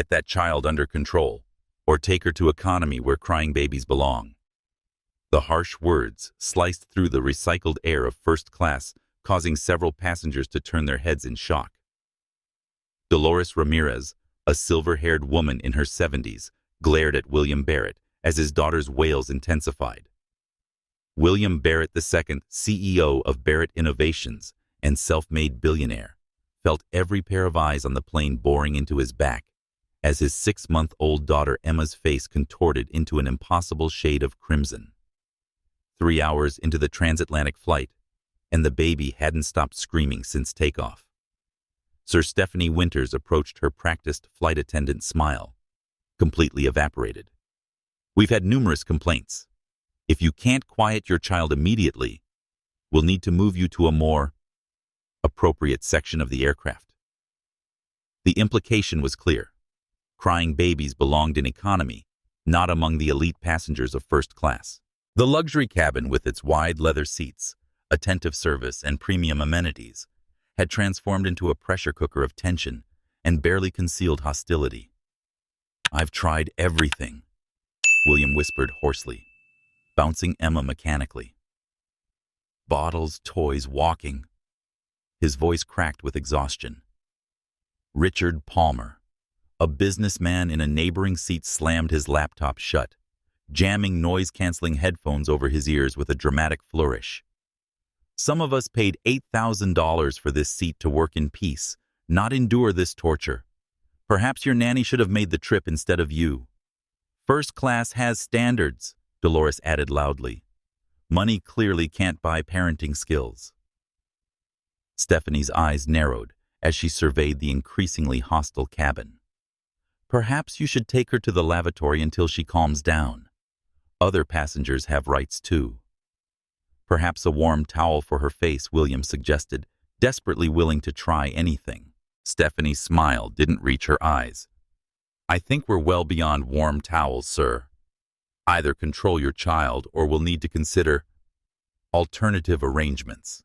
Get that child under control, or take her to economy where crying babies belong. The harsh words sliced through the recycled air of first class, causing several passengers to turn their heads in shock. Dolores Ramirez, a silver-haired woman in her 70s, glared at William Barrett as his daughter's wails intensified. William Barrett II, CEO of Barrett Innovations and self-made billionaire, felt every pair of eyes on the plane boring into his back as his 6-month-old daughter Emma's face contorted into an impossible shade of crimson. 3 hours into the transatlantic flight, and the baby hadn't stopped screaming since takeoff. Sir Stephanie Winters approached her practiced flight attendant smile, completely evaporated. We've had numerous complaints. If you can't quiet your child immediately, we'll need to move you to a more appropriate section of the aircraft. The implication was clear. Crying babies belonged in economy, not among the elite passengers of first class. The luxury cabin, with its wide leather seats, attentive service, and premium amenities, had transformed into a pressure cooker of tension and barely concealed hostility. "I've tried everything," William whispered hoarsely, bouncing Emma mechanically. "Bottles, toys, walking." His voice cracked with exhaustion. Richard Palmer, a businessman in a neighboring seat, slammed his laptop shut, jamming noise-canceling headphones over his ears with a dramatic flourish. "Some of us paid $8,000 for this seat to work in peace, not endure this torture. Perhaps your nanny should have made the trip instead of you." "First class has standards," Dolores added loudly. "Money clearly can't buy parenting skills." Stephanie's eyes narrowed as she surveyed the increasingly hostile cabin. "Perhaps you should take her to the lavatory until she calms down. Other passengers have rights too." "Perhaps a warm towel for her face," William suggested, desperately willing to try anything. Stephanie's smile didn't reach her eyes. "I think we're well beyond warm towels, sir. Either control your child or we'll need to consider alternative arrangements."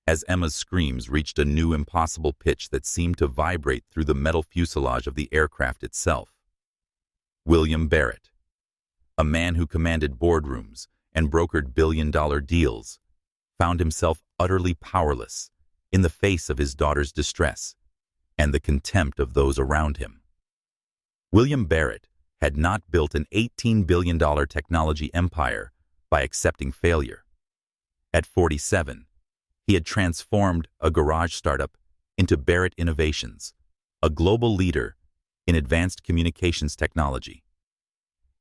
As Emma's screams reached a new impossible pitch that seemed to vibrate through the metal fuselage of the aircraft itself, William Barrett, a man who commanded boardrooms and brokered billion-dollar deals, found himself utterly powerless in the face of his daughter's distress and the contempt of those around him. William Barrett had not built an $18 billion technology empire by accepting failure. At 47, he had transformed a garage startup into Barrett Innovations, a global leader in advanced communications technology.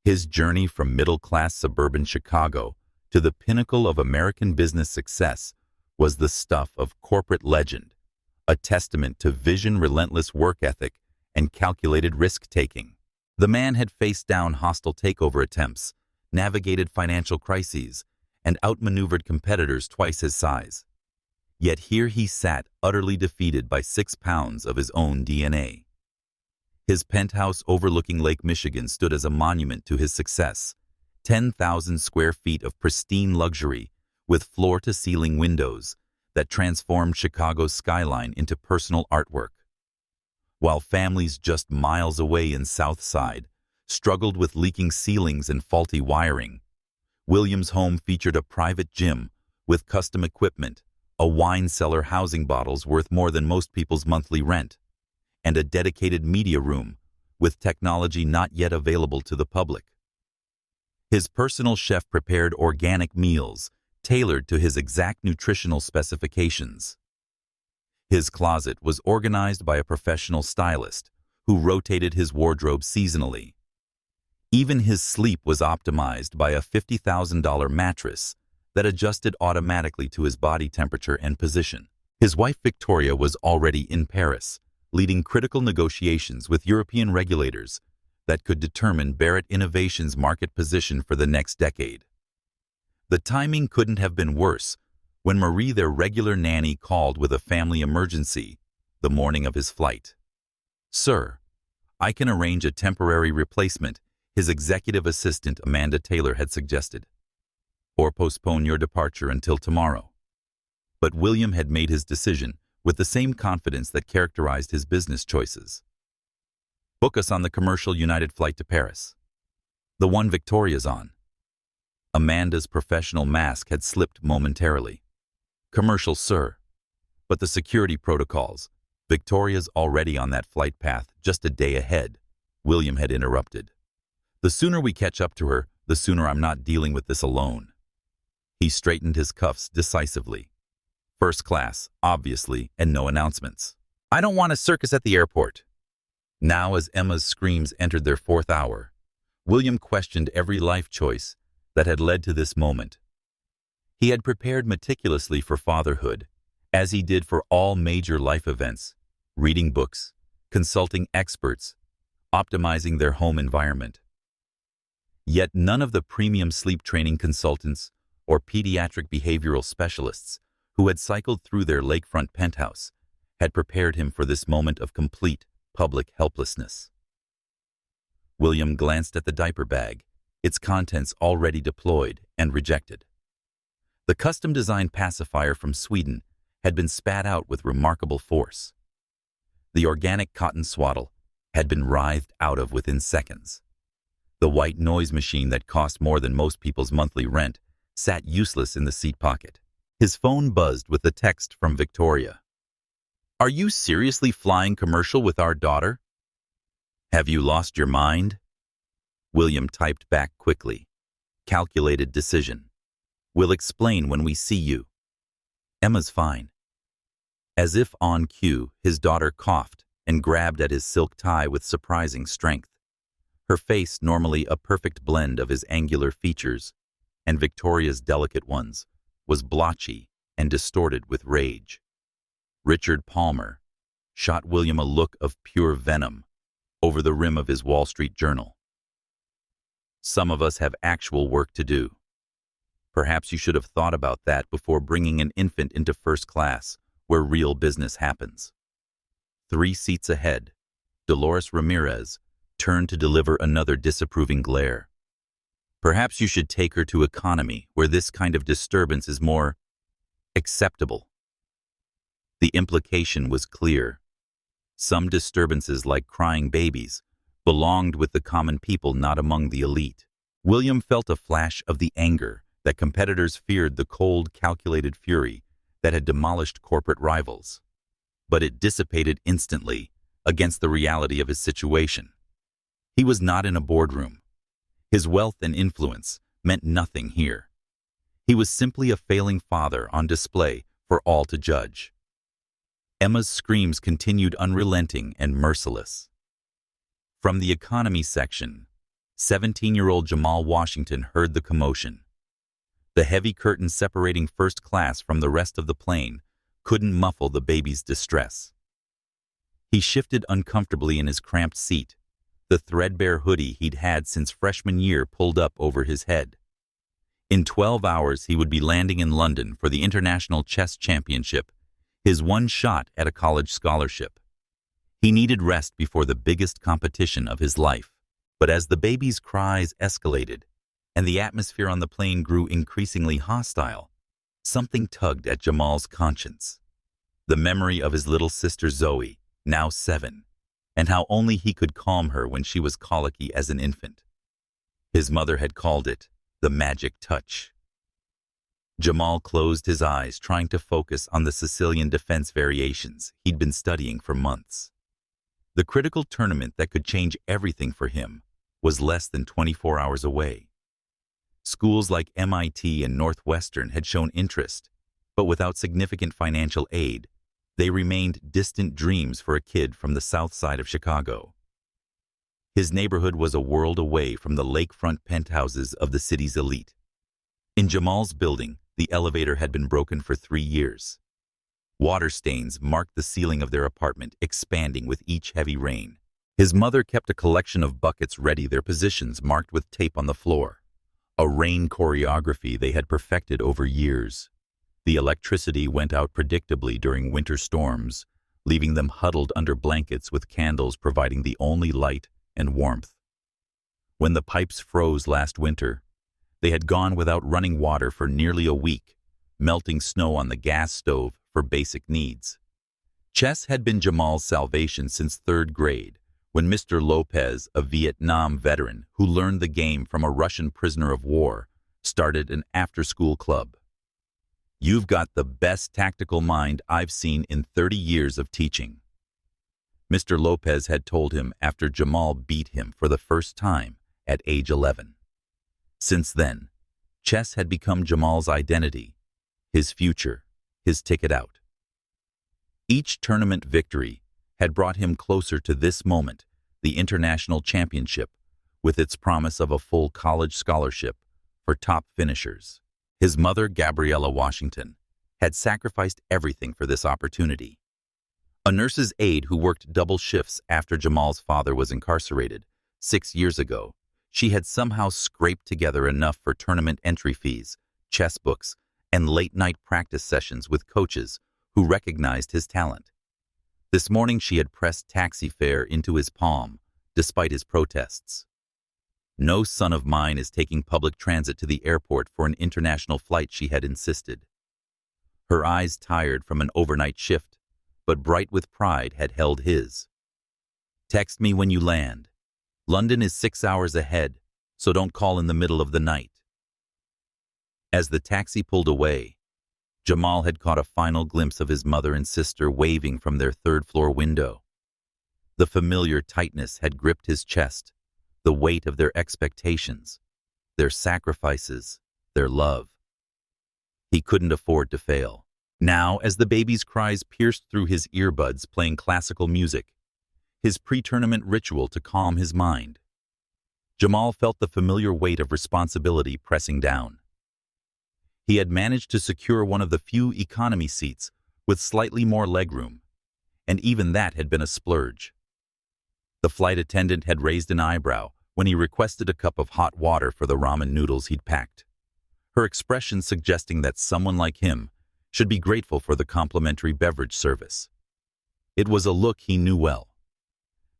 His journey from middle-class suburban Chicago to the pinnacle of American business success was the stuff of corporate legend, a testament to vision, relentless work ethic, and calculated risk-taking. The man had faced down hostile takeover attempts, navigated financial crises, and outmaneuvered competitors twice his size. Yet here he sat, utterly defeated by 6 pounds of his own DNA. His penthouse overlooking Lake Michigan stood as a monument to his success. 10,000 square feet of pristine luxury with floor-to-ceiling windows that transformed Chicago's skyline into personal artwork. While families just miles away in South Side struggled with leaking ceilings and faulty wiring, William's home featured a private gym with custom equipment, a wine cellar housing bottles worth more than most people's monthly rent, and a dedicated media room with technology not yet available to the public. His personal chef prepared organic meals tailored to his exact nutritional specifications. His closet was organized by a professional stylist who rotated his wardrobe seasonally. Even his sleep was optimized by a $50,000 mattress that adjusted automatically to his body temperature and position. His wife Victoria was already in Paris, leading critical negotiations with European regulators that could determine Barrett Innovations' market position for the next decade. The timing couldn't have been worse when Marie, their regular nanny, called with a family emergency the morning of his flight. "Sir, I can arrange a temporary replacement," his executive assistant Amanda Taylor had suggested, "or postpone your departure until tomorrow." But William had made his decision with the same confidence that characterized his business choices. Book us on the commercial United flight to Paris. The one Victoria's on. Amanda's professional mask had slipped momentarily. Commercial, sir. But the security protocols. Victoria's already on that flight path just a day ahead, William had interrupted. The sooner we catch up to her, the sooner I'm not dealing with this alone. He straightened his cuffs decisively. First class, obviously, and no announcements. I don't want a circus at the airport. Now, as Emma's screams entered their fourth hour, William questioned every life choice that had led to this moment. He had prepared meticulously for fatherhood, as he did for all major life events, reading books, consulting experts, optimizing their home environment. Yet none of the premium sleep training consultants or pediatric behavioral specialists who had cycled through their lakefront penthouse had prepared him for this moment of complete public helplessness. William glanced at the diaper bag, its contents already deployed and rejected. The custom-designed pacifier from Sweden had been spat out with remarkable force. The organic cotton swaddle had been writhed out of within seconds. The white noise machine that cost more than most people's monthly rent sat useless in the seat pocket. His phone buzzed with a text from Victoria. Are you seriously flying commercial with our daughter? Have you lost your mind? William typed back quickly. Calculated decision. We'll explain when we see you. Emma's fine. As if on cue, his daughter coughed and grabbed at his silk tie with surprising strength. Her face, normally a perfect blend of his angular features and Victoria's delicate ones, was blotchy and distorted with rage. Richard Palmer shot William a look of pure venom over the rim of his Wall Street Journal. Some of us have actual work to do. Perhaps you should have thought about that before bringing an infant into first class, where real business happens. 3 seats ahead, Dolores Ramirez turned to deliver another disapproving glare. Perhaps you should take her to economy, where this kind of disturbance is more acceptable. The implication was clear. Some disturbances, like crying babies, belonged with the common people, not among the elite. William felt a flash of the anger that competitors feared, the cold, calculated fury that had demolished corporate rivals. But it dissipated instantly against the reality of his situation. He was not in a boardroom. His wealth and influence meant nothing here. He was simply a failing father on display for all to judge. Emma's screams continued, unrelenting and merciless. From the economy section, 17-year-old Jamal Washington heard the commotion. The heavy curtain separating first class from the rest of the plane couldn't muffle the baby's distress. He shifted uncomfortably in his cramped seat, the threadbare hoodie he'd had since freshman year pulled up over his head. In 12 hours, he would be landing in London for the International Chess Championship, his one shot at a college scholarship. He needed rest before the biggest competition of his life. But as the baby's cries escalated and the atmosphere on the plane grew increasingly hostile, something tugged at Jamal's conscience. The memory of his little sister Zoe, now 7, and how only he could calm her when she was colicky as an infant. His mother had called it the magic touch. Jamal closed his eyes, trying to focus on the Sicilian defense variations he'd been studying for months. The critical tournament that could change everything for him was less than 24 hours away. Schools like MIT and Northwestern had shown interest, but without significant financial aid, they remained distant dreams for a kid from the south side of Chicago. His neighborhood was a world away from the lakefront penthouses of the city's elite. In Jamal's building, the elevator had been broken for 3 years. Water stains marked the ceiling of their apartment, expanding with each heavy rain. His mother kept a collection of buckets ready, their positions marked with tape on the floor, a rain choreography they had perfected over years. The electricity went out predictably during winter storms, leaving them huddled under blankets with candles providing the only light and warmth. When the pipes froze last winter, they had gone without running water for nearly a week, melting snow on the gas stove for basic needs. Chess had been Jamal's salvation since 3rd grade, when Mr. Lopez, a Vietnam veteran who learned the game from a Russian prisoner of war, started an after-school club. "You've got the best tactical mind I've seen in 30 years of teaching," Mr. Lopez had told him after Jamal beat him for the first time at age 11. Since then, chess had become Jamal's identity, his future, his ticket out. Each tournament victory had brought him closer to this moment, the international championship, with its promise of a full college scholarship for top finishers. His mother, Gabriella Washington, had sacrificed everything for this opportunity. A nurse's aide who worked double shifts after Jamal's father was incarcerated 6 years ago, she had somehow scraped together enough for tournament entry fees, chess books, and late-night practice sessions with coaches who recognized his talent. This morning she had pressed taxi fare into his palm, despite his protests. "No son of mine is taking public transit to the airport for an international flight," she had insisted. Her eyes tired from an overnight shift, but bright with pride, had held his. "Text me when you land. London is 6 hours ahead, so don't call in the middle of the night." As the taxi pulled away, Jamal had caught a final glimpse of his mother and sister waving from their third-floor window. The familiar tightness had gripped his chest, the weight of their expectations, their sacrifices, their love. He couldn't afford to fail. Now, as the baby's cries pierced through his earbuds playing classical music, his pre-tournament ritual to calm his mind, Jamal felt the familiar weight of responsibility pressing down. He had managed to secure one of the few economy seats with slightly more legroom, and even that had been a splurge. The flight attendant had raised an eyebrow when he requested a cup of hot water for the ramen noodles he'd packed, her expression suggesting that someone like him should be grateful for the complimentary beverage service. It was a look he knew well.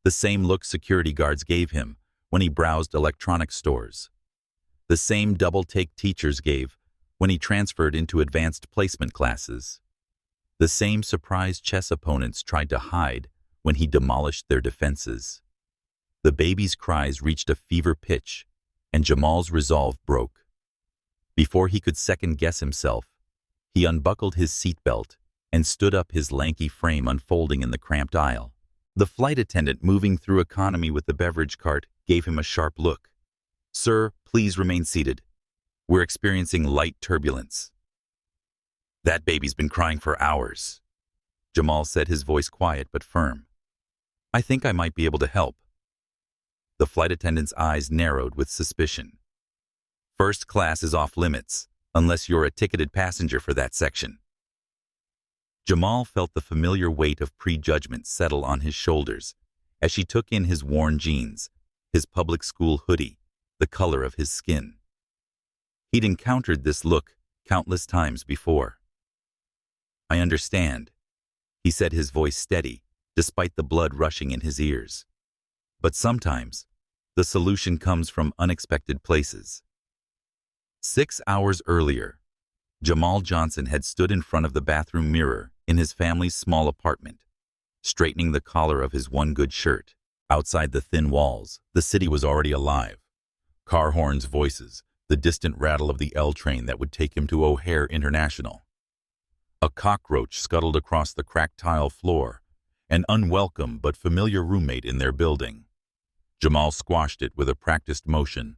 The same look security guards gave him when he browsed electronics stores. The same double-take teachers gave when he transferred into advanced placement classes. The same surprised chess opponents tried to hide when he demolished their defenses. The baby's cries reached a fever pitch, and Jamal's resolve broke. Before he could second-guess himself, he unbuckled his seatbelt and stood up, his lanky frame unfolding in the cramped aisle. The flight attendant moving through economy with the beverage cart gave him a sharp look. "Sir, please remain seated. We're experiencing light turbulence." "That baby's been crying for hours," Jamal said, his voice quiet but firm. "I think I might be able to help." The flight attendant's eyes narrowed with suspicion. "First class is off limits, unless you're a ticketed passenger for that section." Jamal felt the familiar weight of prejudgment settle on his shoulders as she took in his worn jeans, his public school hoodie, the color of his skin. He'd encountered this look countless times before. "I understand," he said, his voice steady, despite the blood rushing in his ears. "But sometimes, the solution comes from unexpected places." 6 hours earlier, Jamal Johnson had stood in front of the bathroom mirror in his family's small apartment, straightening the collar of his one good shirt. Outside the thin walls, the city was already alive. Car horns, voices, the distant rattle of the L train that would take him to O'Hare International. A cockroach scuttled across the cracked tile floor, an unwelcome but familiar roommate in their building. Jamal squashed it with a practiced motion,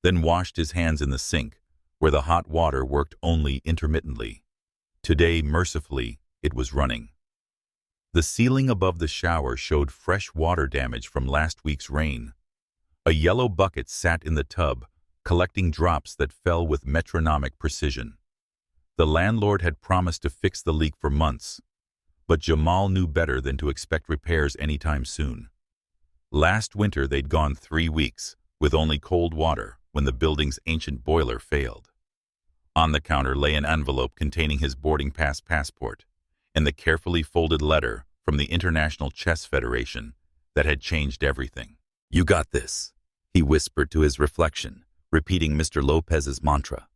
then washed his hands in the sink, where the hot water worked only intermittently. Today, mercifully, it was running. The ceiling above the shower showed fresh water damage from last week's rain. A yellow bucket sat in the tub, collecting drops that fell with metronomic precision. The landlord had promised to fix the leak for months, but Jamal knew better than to expect repairs anytime soon. Last winter they'd gone 3 weeks, with only cold water, when the building's ancient boiler failed. On the counter lay an envelope containing his boarding pass passport and the carefully folded letter from the International Chess Federation that had changed everything. "You got this," he whispered to his reflection, repeating Mr. Lopez's mantra.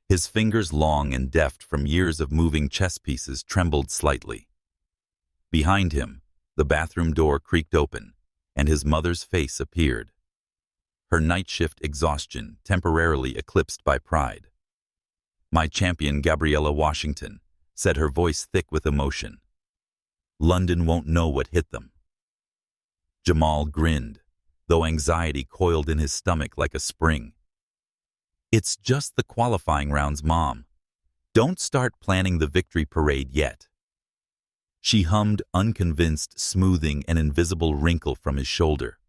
His fingers, long and deft from years of moving chess pieces, trembled slightly. Behind him, the bathroom door creaked open, and his mother's face appeared. Her night shift exhaustion temporarily eclipsed by pride. "My champion, Gabriella Washington," said her voice thick with emotion. "London won't know what hit them." Jamal grinned, though anxiety coiled in his stomach like a spring. "It's just the qualifying rounds, Mom. Don't start planning the victory parade yet." She hummed, unconvinced, smoothing an invisible wrinkle from his shoulder.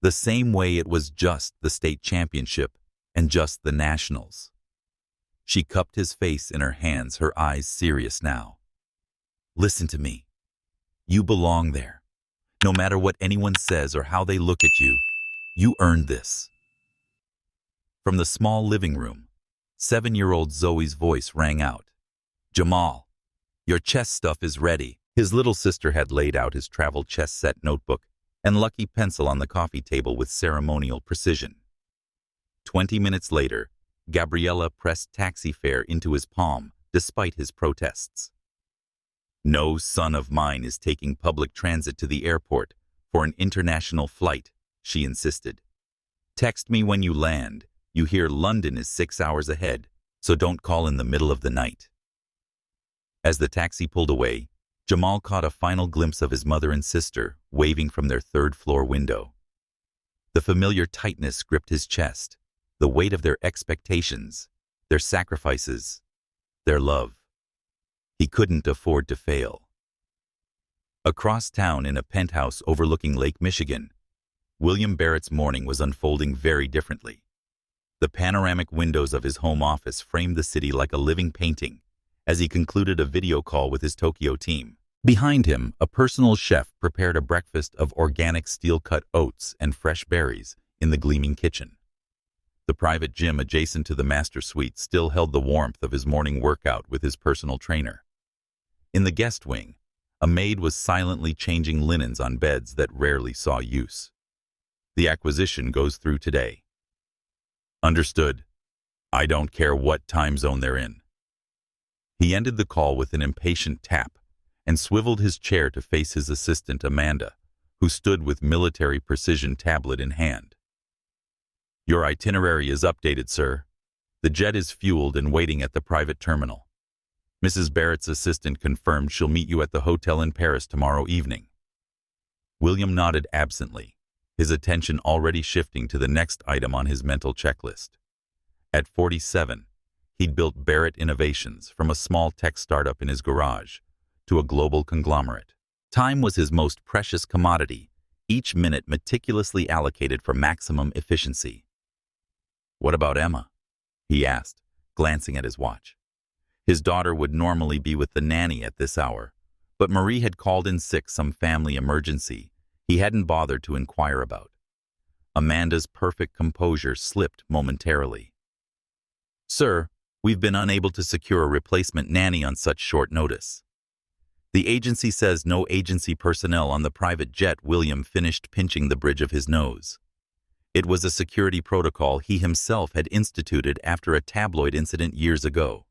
The same way it was just the state championship and just the nationals. She cupped his face in her hands, her eyes serious now. "Listen to me. You belong there. No matter what anyone says or how they look at you, you earned this." From the small living room, 7-year-old Zoe's voice rang out. "Jamal, your chess stuff is ready." His little sister had laid out his travel chess set notebook and lucky pencil on the coffee table with ceremonial precision. 20 minutes later, Gabriella pressed taxi fare into his palm despite his protests. "No son of mine is taking public transit to the airport for an international flight," she insisted. "Text me when you land. You hear London is 6 hours ahead, so don't call in the middle of the night." As the taxi pulled away, Jamal caught a final glimpse of his mother and sister waving from their third-floor window. The familiar tightness gripped his chest, the weight of their expectations, their sacrifices, their love. He couldn't afford to fail. Across town in a penthouse overlooking Lake Michigan, William Barrett's morning was unfolding very differently. The panoramic windows of his home office framed the city like a living painting as he concluded a video call with his Tokyo team. Behind him, a personal chef prepared a breakfast of organic steel-cut oats and fresh berries in the gleaming kitchen. The private gym adjacent to the master suite still held the warmth of his morning workout with his personal trainer. In the guest wing, a maid was silently changing linens on beds that rarely saw use. "The acquisition goes through today." "Understood. I don't care what time zone they're in." He ended the call with an impatient tap and swiveled his chair to face his assistant Amanda, who stood with military precision tablet in hand. "Your itinerary is updated, sir. The jet is fueled and waiting at the private terminal. Mrs. Barrett's assistant confirmed she'll meet you at the hotel in Paris tomorrow evening." William nodded absently, his attention already shifting to the next item on his mental checklist. At 47, he'd built Barrett Innovations from a small tech startup in his garage to a global conglomerate. Time was his most precious commodity, each minute meticulously allocated for maximum efficiency. "What about Emma?" he asked, glancing at his watch. His daughter would normally be with the nanny at this hour, but Marie had called in sick, some family emergency he hadn't bothered to inquire about. Amanda's perfect composure slipped momentarily. "Sir, we've been unable to secure a replacement nanny on such short notice. The agency says no agency personnel on the private jet." William finished pinching the bridge of his nose. It was a security protocol he himself had instituted after a tabloid incident years ago.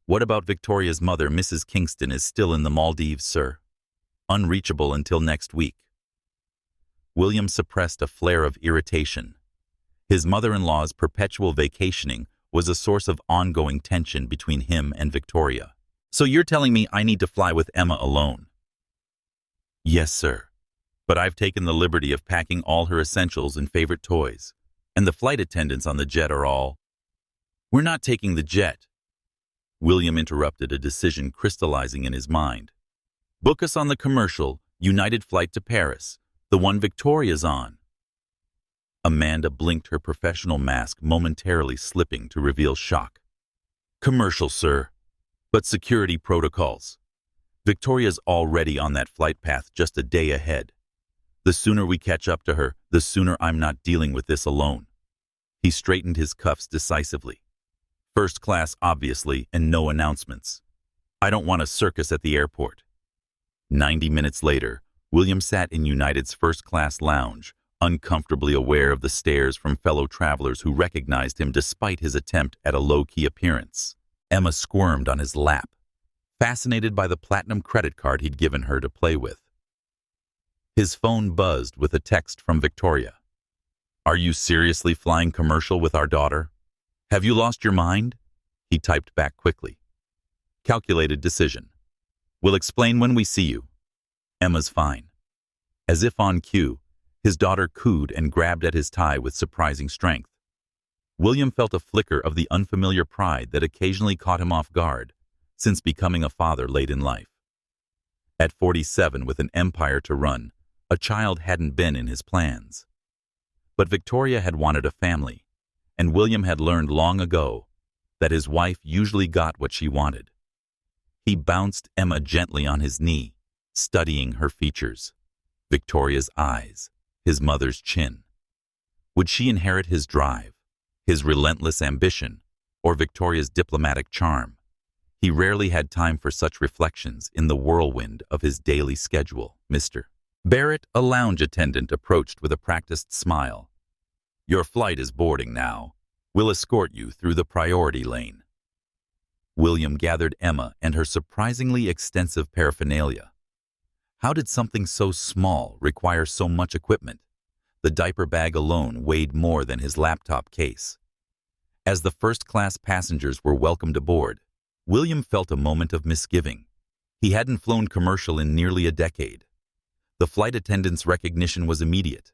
"What about Victoria's mother? Mrs. Kingston is still in the Maldives, sir. Unreachable until next week." William suppressed a flare of irritation. His mother-in-law's perpetual vacationing was a source of ongoing tension between him and Victoria. "So you're telling me I need to fly with Emma alone?" "Yes, sir. But I've taken the liberty of packing all her essentials and favorite toys, and the flight attendants on the jet are all—" "We're not taking the jet." William interrupted, a decision crystallizing in his mind. "Book us on the commercial United flight to Paris, the one Victoria's on." Amanda blinked, her professional mask momentarily slipping to reveal shock. "Commercial, sir, but security protocols. Victoria's already on that flight path just a day ahead. The sooner we catch up to her, the sooner I'm not dealing with this alone." He straightened his cuffs decisively. "First class, obviously, and no announcements. I don't want a circus at the airport." 90 minutes later, William sat in United's first-class lounge, uncomfortably aware of the stares from fellow travelers who recognized him despite his attempt at a low-key appearance. Emma squirmed on his lap, fascinated by the platinum credit card he'd given her to play with. His phone buzzed with a text from Victoria. "Are you seriously flying commercial with our daughter? Have you lost your mind?" He typed back quickly. "Calculated decision. We'll explain when we see you. Emma's fine." As if on cue, his daughter cooed and grabbed at his tie with surprising strength. William felt a flicker of the unfamiliar pride that occasionally caught him off guard since becoming a father late in life. At 47, with an empire to run, a child hadn't been in his plans. But Victoria had wanted a family, and William had learned long ago that his wife usually got what she wanted. He bounced Emma gently on his knee, studying her features. Victoria's eyes, his mother's chin. Would she inherit his drive, his relentless ambition, or Victoria's diplomatic charm? He rarely had time for such reflections in the whirlwind of his daily schedule. Mr. Barrett, a lounge attendant, approached with a practiced smile. "Your flight is boarding now. We'll escort you through the priority lane." William gathered Emma and her surprisingly extensive paraphernalia. How did something so small require so much equipment? The diaper bag alone weighed more than his laptop case. As the first-class passengers were welcomed aboard, William felt a moment of misgiving. He hadn't flown commercial in nearly a decade. The flight attendant's recognition was immediate,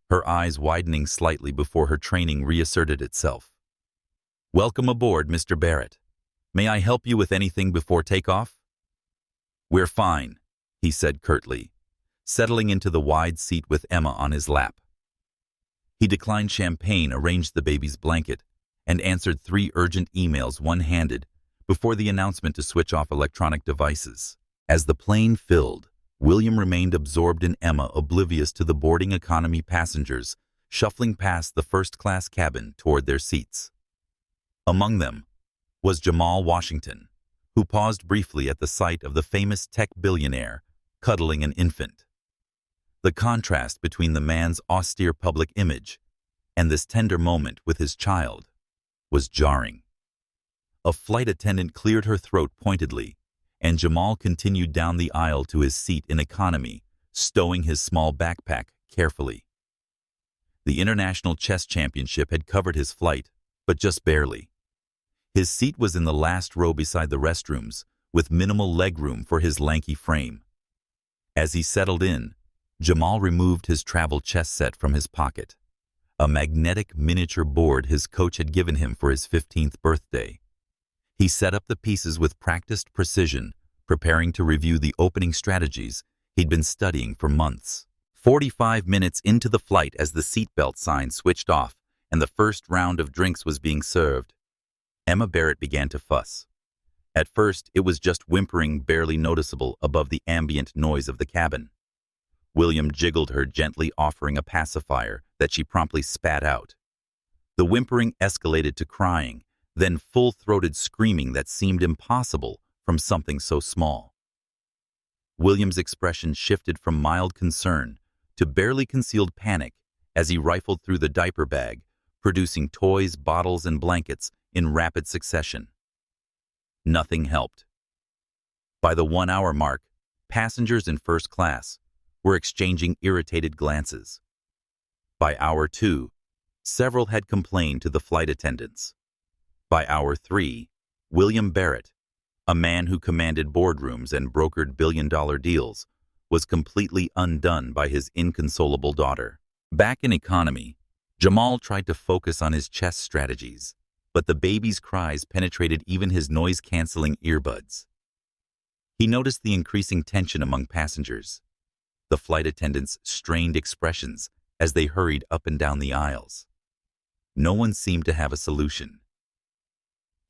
her eyes widening slightly before her training reasserted itself. "Welcome aboard, Mr. Barrett. May I help you with anything before takeoff?" "We're fine," he said curtly, settling into the wide seat with Emma on his lap. He declined champagne, arranged the baby's blanket, and answered 3 urgent emails one-handed before the announcement to switch off electronic devices. As the plane filled, William remained absorbed in Emma, oblivious to the boarding economy passengers shuffling past the first-class cabin toward their seats. Among them was Jamal Washington, who paused briefly at the sight of the famous tech billionaire cuddling an infant. The contrast between the man's austere public image and this tender moment with his child was jarring. A flight attendant cleared her throat pointedly, and Jamal continued down the aisle to his seat in economy, stowing his small backpack carefully. The International Chess Championship had covered his flight, but just barely. His seat was in the last row beside the restrooms, with minimal legroom for his lanky frame. As he settled in, Jamal removed his travel chess set from his pocket, a magnetic miniature board his coach had given him for his 15th birthday. He set up the pieces with practiced precision, preparing to review the opening strategies he'd been studying for months. 45 minutes into the flight, as the seatbelt sign switched off and the first round of drinks was being served, Emma Barrett began to fuss. At first, it was just whimpering barely noticeable above the ambient noise of the cabin. William jiggled her gently, offering a pacifier that she promptly spat out. The whimpering escalated to crying, then full-throated screaming that seemed impossible from something so small. William's expression shifted from mild concern to barely concealed panic as he rifled through the diaper bag, producing toys, bottles, and blankets in rapid succession. Nothing helped. By the 1-hour mark, passengers in first class were exchanging irritated glances. By hour 2, several had complained to the flight attendants. By hour 3, William Barrett, a man who commanded boardrooms and brokered billion-dollar deals, was completely undone by his inconsolable daughter. Back in economy, Jamal tried to focus on his chess strategies, but the baby's cries penetrated even his noise-canceling earbuds. He noticed the increasing tension among passengers, the flight attendants' strained expressions as they hurried up and down the aisles. No one seemed to have a solution.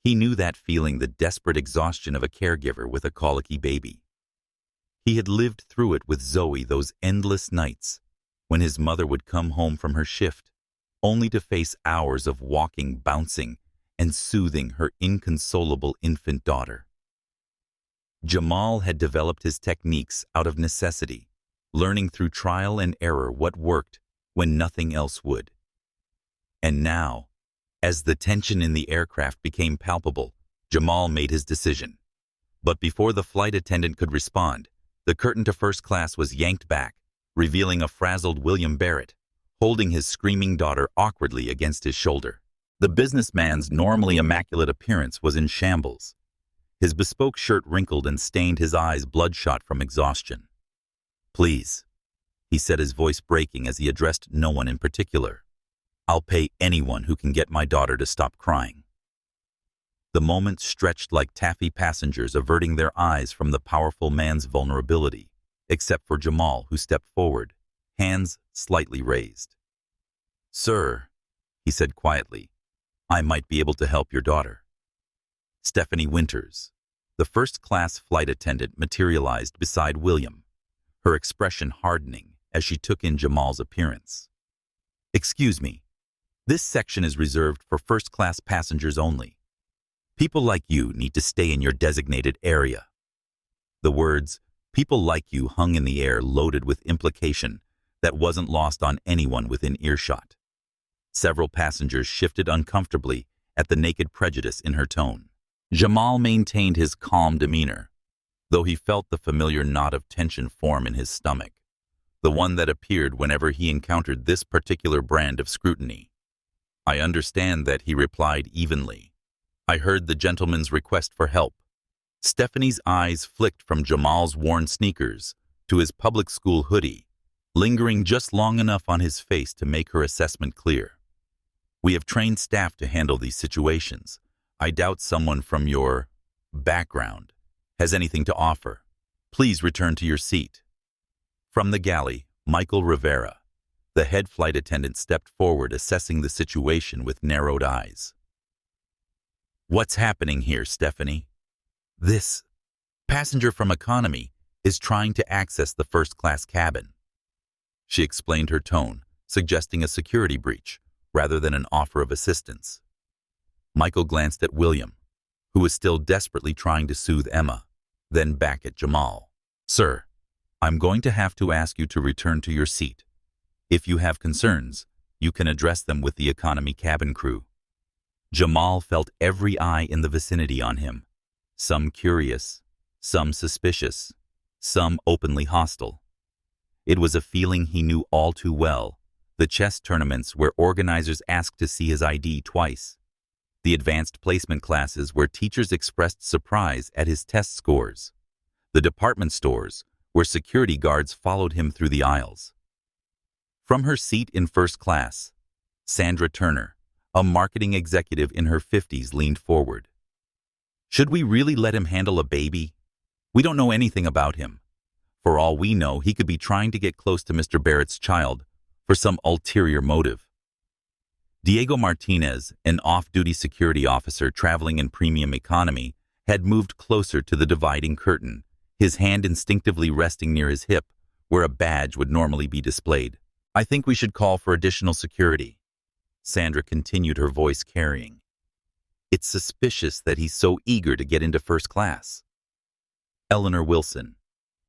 He knew that feeling, the desperate exhaustion of a caregiver with a colicky baby. He had lived through it with Zoe, those endless nights when his mother would come home from her shift, only to face hours of walking, bouncing, and soothing her inconsolable infant daughter. Jamal had developed his techniques out of necessity, learning through trial and error what worked when nothing else would. And now, as the tension in the aircraft became palpable, Jamal made his decision. But before the flight attendant could respond, the curtain to first class was yanked back, revealing a frazzled William Barrett, holding his screaming daughter awkwardly against his shoulder. The businessman's normally immaculate appearance was in shambles. His bespoke shirt wrinkled and stained, his eyes bloodshot from exhaustion. "Please," he said, his voice breaking as he addressed no one in particular. "I'll pay anyone who can get my daughter to stop crying." The moment stretched like taffy, passengers averting their eyes from the powerful man's vulnerability, except for Jamal, who stepped forward, hands slightly raised. "Sir," he said quietly, "I might be able to help your daughter." Stephanie Winters, the first-class flight attendant, materialized beside William, her expression hardening as she took in Jamal's appearance. "Excuse me, this section is reserved for first-class passengers only. People like you need to stay in your designated area." The words, "people like you," hung in the air, loaded with implication that wasn't lost on anyone within earshot. Several passengers shifted uncomfortably at the naked prejudice in her tone. Jamal maintained his calm demeanor, though he felt the familiar knot of tension form in his stomach, the one that appeared whenever he encountered this particular brand of scrutiny. "I understand that," he replied evenly. "I heard the gentleman's request for help." Stephanie's eyes flicked from Jamal's worn sneakers to his public school hoodie, lingering just long enough on his face to make her assessment clear. "We have trained staff to handle these situations. I doubt someone from your background has anything to offer. Please return to your seat." From the galley, Michael Rivera, the head flight attendant, stepped forward, assessing the situation with narrowed eyes. "What's happening here, Stephanie?" "This passenger from economy is trying to access the first-class cabin." She explained, her tone suggesting a security breach rather than an offer of assistance. Michael glanced at William, who was still desperately trying to soothe Emma, then back at Jamal. "Sir, I'm going to have to ask you to return to your seat. If you have concerns, you can address them with the economy cabin crew." Jamal felt every eye in the vicinity on him, some curious, some suspicious, some openly hostile. It was a feeling he knew all too well, the chess tournaments where organizers asked to see his ID twice, the advanced placement classes where teachers expressed surprise at his test scores, the department stores where security guards followed him through the aisles. From her seat in first class, Sandra Turner, a marketing executive in her 50s, leaned forward. "Should we really let him handle a baby? We don't know anything about him. For all we know, he could be trying to get close to Mr. Barrett's child for some ulterior motive." Diego Martinez, an off-duty security officer traveling in premium economy, had moved closer to the dividing curtain, his hand instinctively resting near his hip, where a badge would normally be displayed. "I think we should call for additional security," Sandra continued, her voice carrying. "It's suspicious that he's so eager to get into first class." Eleanor Wilson,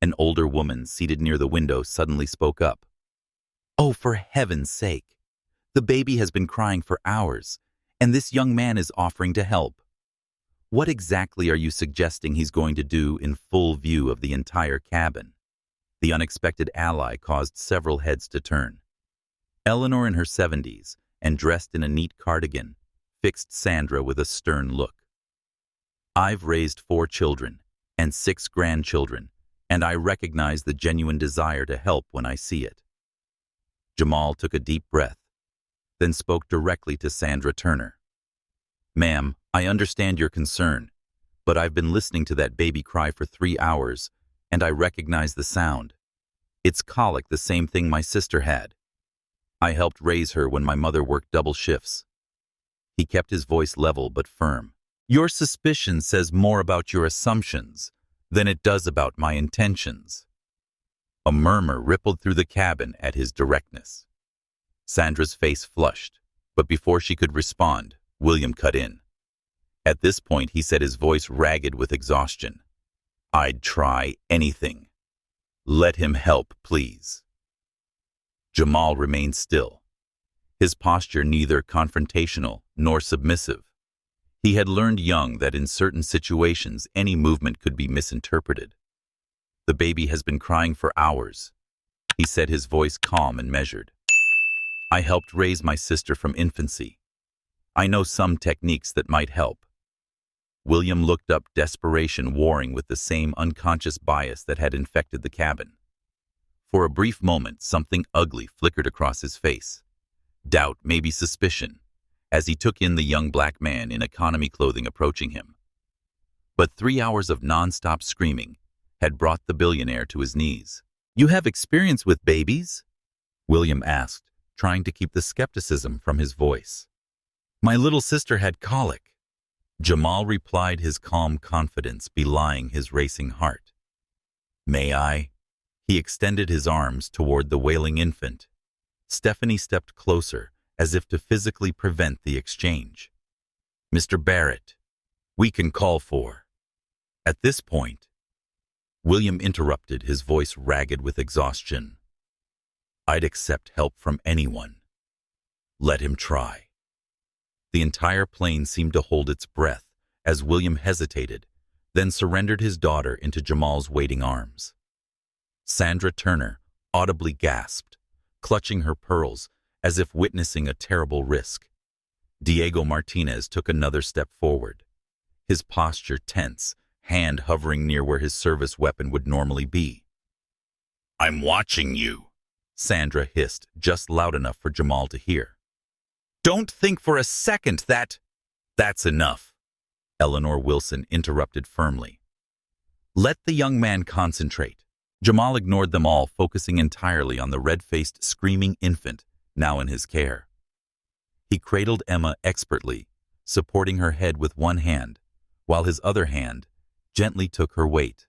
an older woman seated near the window, suddenly spoke up. "Oh, for heaven's sake! The baby has been crying for hours, and this young man is offering to help. What exactly are you suggesting he's going to do in full view of the entire cabin?" The unexpected ally caused several heads to turn. Eleanor, in her 70s, and dressed in a neat cardigan, fixed Sandra with a stern look. "I've raised 4 children and 6 grandchildren, and I recognize the genuine desire to help when I see it." Jamal took a deep breath, then spoke directly to Sandra Turner. "Ma'am, I understand your concern, but I've been listening to that baby cry for 3 hours, and I recognize the sound. It's colic, the same thing my sister had. I helped raise her when my mother worked double shifts." He kept his voice level but firm. "Your suspicion says more about your assumptions than it does about my intentions." A murmur rippled through the cabin at his directness. Sandra's face flushed, but before she could respond, William cut in. At this point, he said, his voice ragged with exhaustion, "I'd try anything. Let him help, please." Jamal remained still, his posture neither confrontational nor submissive. He had learned young that in certain situations any movement could be misinterpreted. "The baby has been crying for hours," he said, his voice calm and measured. I helped raise my sister from infancy. I know some techniques that might help. William looked up, desperation warring with the same unconscious bias that had infected the cabin. For a brief moment, something ugly flickered across his face. Doubt, maybe suspicion, as he took in the young black man in economy clothing approaching him. But 3 hours of non-stop screaming had brought the billionaire to his knees. You have experience with babies? William asked, trying to keep the skepticism from his voice. My little sister had colic. Jamal replied, his calm confidence belying his racing heart. May I? He extended his arms toward the wailing infant. Stephanie stepped closer, as if to physically prevent the exchange. Mr. Barrett, we can call for. At this point, William interrupted, his voice ragged with exhaustion. I'd accept help from anyone. Let him try. The entire plane seemed to hold its breath as William hesitated, then surrendered his daughter into Jamal's waiting arms. Sandra Turner audibly gasped, clutching her pearls as if witnessing a terrible risk. Diego Martinez took another step forward, his posture tense, hand hovering near where his service weapon would normally be. I'm watching you, Sandra hissed, just loud enough for Jamal to hear. Don't think for a second that... That's enough, Eleanor Wilson interrupted firmly. Let the young man concentrate. Jamal ignored them all, focusing entirely on the red-faced, screaming infant now in his care. He cradled Emma expertly, supporting her head with one hand, while his other hand gently took her weight.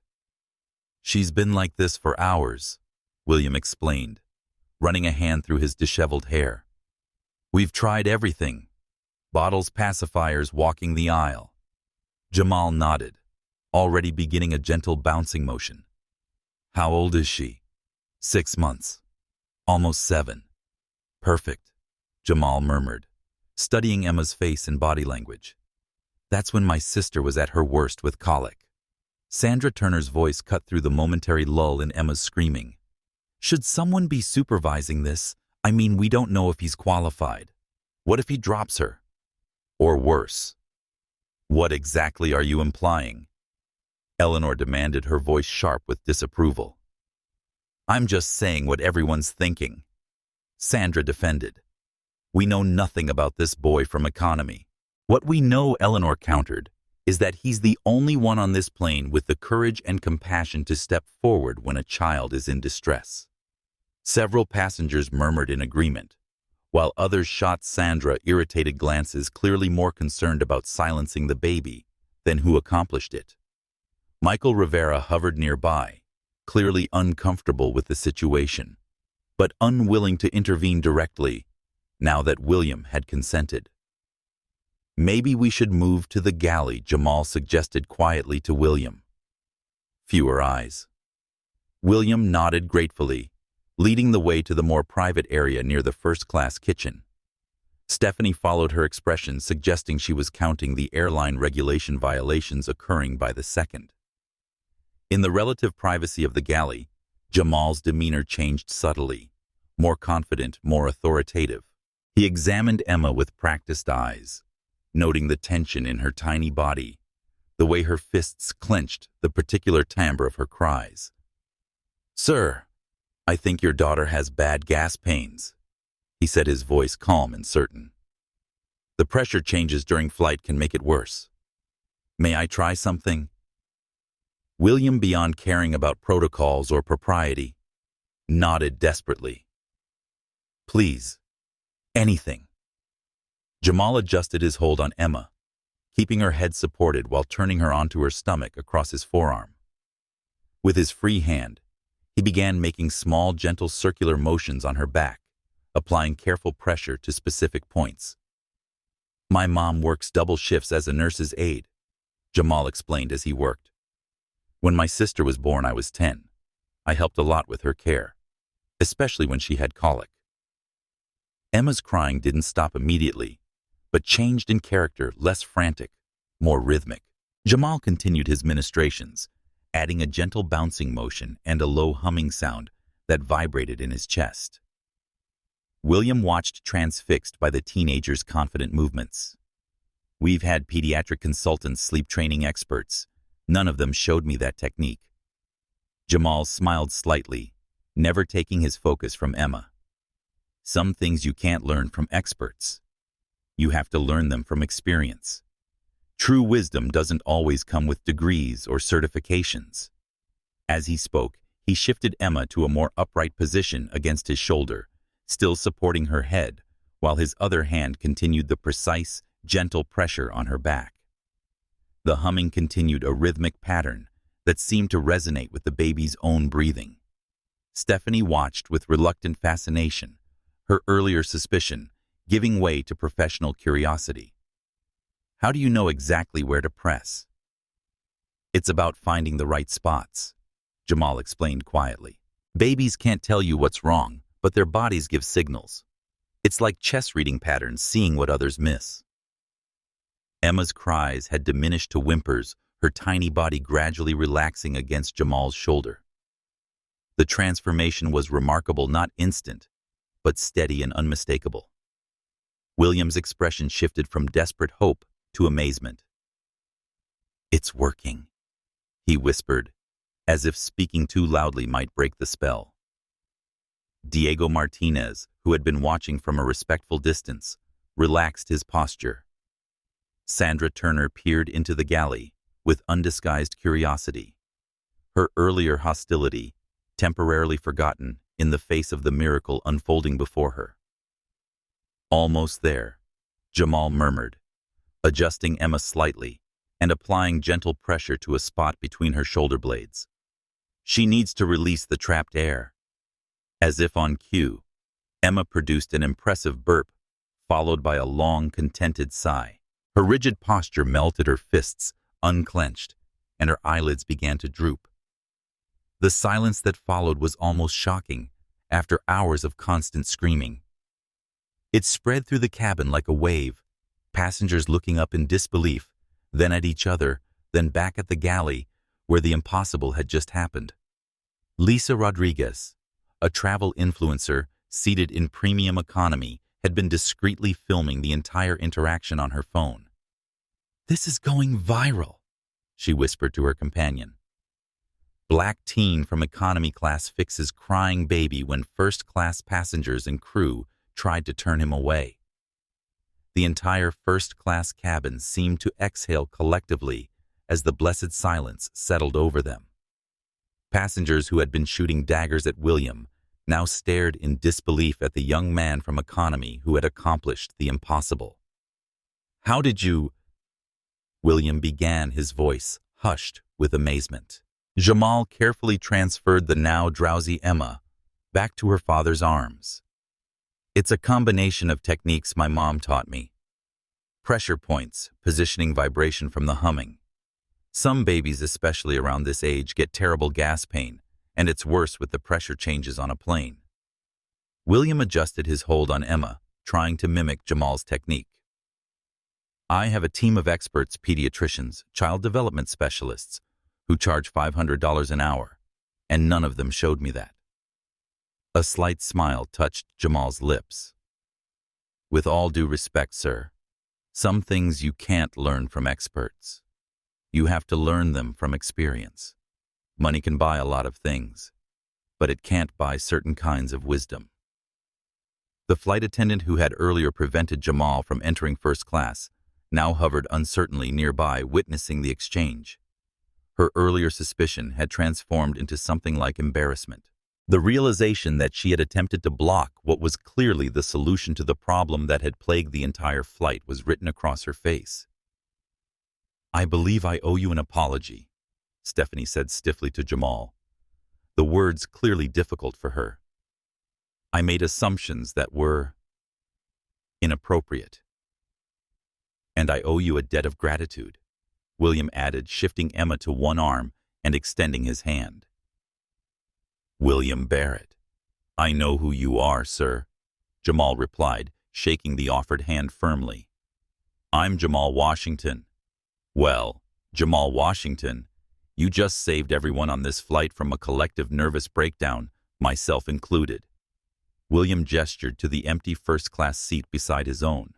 She's been like this for hours, William explained, running a hand through his disheveled hair. We've tried everything. Bottles, pacifiers, walking the aisle. Jamal nodded, already beginning a gentle bouncing motion. How old is she? 6 months. Almost 7. Perfect, Jamal murmured, studying Emma's face and body language. That's when my sister was at her worst with colic. Sandra Turner's voice cut through the momentary lull in Emma's screaming. Should someone be supervising this? I mean, we don't know if he's qualified. What if he drops her? Or worse. What exactly are you implying? Eleanor demanded, her voice sharp with disapproval. I'm just saying what everyone's thinking, Sandra defended. We know nothing about this boy from economy. What we know, Eleanor countered, is that he's the only one on this plane with the courage and compassion to step forward when a child is in distress. Several passengers murmured in agreement, while others shot Sandra irritated glances, clearly more concerned about silencing the baby than who accomplished it. Michael Rivera hovered nearby, clearly uncomfortable with the situation, but unwilling to intervene directly now that William had consented. Maybe we should move to the galley, Jamal suggested quietly to William. Fewer eyes. William nodded gratefully, leading the way to the more private area near the first-class kitchen. Stephanie followed her expression, suggesting she was counting the airline regulation violations occurring by the second. In the relative privacy of the galley, Jamal's demeanor changed subtly, more confident, more authoritative. He examined Emma with practiced eyes, noting the tension in her tiny body, the way her fists clenched, the particular timbre of her cries. Sir, I think your daughter has bad gas pains, he said, his voice calm and certain. The pressure changes during flight can make it worse. May I try something? William, beyond caring about protocols or propriety, nodded desperately. Please, anything. Jamal adjusted his hold on Emma, keeping her head supported while turning her onto her stomach across his forearm. With his free hand, he began making small, gentle circular motions on her back, applying careful pressure to specific points. My mom works double shifts as a nurse's aide, Jamal explained as he worked. When my sister was born, I was 10. I helped a lot with her care, especially when she had colic. Emma's crying didn't stop immediately, but changed in character, less frantic, more rhythmic. Jamal continued his ministrations, adding a gentle bouncing motion and a low humming sound that vibrated in his chest. William watched transfixed by the teenager's confident movements. We've had pediatric consultants, sleep training experts. None of them showed me that technique. Jamal smiled slightly, never taking his focus from Emma. Some things you can't learn from experts. You have to learn them from experience. True wisdom doesn't always come with degrees or certifications. As he spoke, he shifted Emma to a more upright position against his shoulder, still supporting her head, while his other hand continued the precise, gentle pressure on her back. The humming continued a rhythmic pattern that seemed to resonate with the baby's own breathing. Stephanie watched with reluctant fascination, her earlier suspicion giving way to professional curiosity. How do you know exactly where to press? It's about finding the right spots, Jamal explained quietly. Babies can't tell you what's wrong, but their bodies give signals. It's like chess reading patterns, seeing what others miss. Emma's cries had diminished to whimpers, her tiny body gradually relaxing against Jamal's shoulder. The transformation was remarkable, not instant, but steady and unmistakable. William's expression shifted from desperate hope to amazement. "It's working," he whispered, as if speaking too loudly might break the spell. Diego Martinez, who had been watching from a respectful distance, relaxed his posture. Sandra Turner peered into the galley with undisguised curiosity, her earlier hostility temporarily forgotten in the face of the miracle unfolding before her. "Almost there," Jamal murmured, adjusting Emma slightly and applying gentle pressure to a spot between her shoulder blades. "She needs to release the trapped air." As if on cue, Emma produced an impressive burp, followed by a long, contented sigh. Her rigid posture melted, her fists unclenched, and her eyelids began to droop. The silence that followed was almost shocking after hours of constant screaming. It spread through the cabin like a wave, passengers looking up in disbelief, then at each other, then back at the galley where the impossible had just happened. Lisa Rodriguez, a travel influencer seated in premium economy, had been discreetly filming the entire interaction on her phone. "This is going viral," she whispered to her companion. Black teen from economy class fixes crying baby when first-class passengers and crew tried to turn him away. The entire first-class cabin seemed to exhale collectively as the blessed silence settled over them. Passengers who had been shooting daggers at William now stared in disbelief at the young man from economy who had accomplished the impossible. "How did you—" William began, his voice hushed with amazement. Jamal carefully transferred the now drowsy Emma back to her father's arms. "It's a combination of techniques my mom taught me. Pressure points, positioning vibration from the humming. Some babies, especially around this age, get terrible gas pain, and it's worse with the pressure changes on a plane." William adjusted his hold on Emma, trying to mimic Jamal's technique. "I have a team of experts, pediatricians, child development specialists, who charge $500 an hour, and none of them showed me that." A slight smile touched Jamal's lips. "With all due respect, sir, some things you can't learn from experts. You have to learn them from experience. Money can buy a lot of things, but it can't buy certain kinds of wisdom." The flight attendant who had earlier prevented Jamal from entering first class now hovered uncertainly nearby, witnessing the exchange. Her earlier suspicion had transformed into something like embarrassment. The realization that she had attempted to block what was clearly the solution to the problem that had plagued the entire flight was written across her face. "I believe I owe you an apology," Stephanie said stiffly to Jamal, the words clearly difficult for her. "I made assumptions that were inappropriate. And I owe you a debt of gratitude," William added, shifting Emma to one arm and extending his hand. "William Barrett. I know who you are, sir," Jamal replied, shaking the offered hand firmly. "I'm Jamal Washington." "Well, Jamal Washington, you just saved everyone on this flight from a collective nervous breakdown myself included. William gestured to the empty first-class seat beside his own.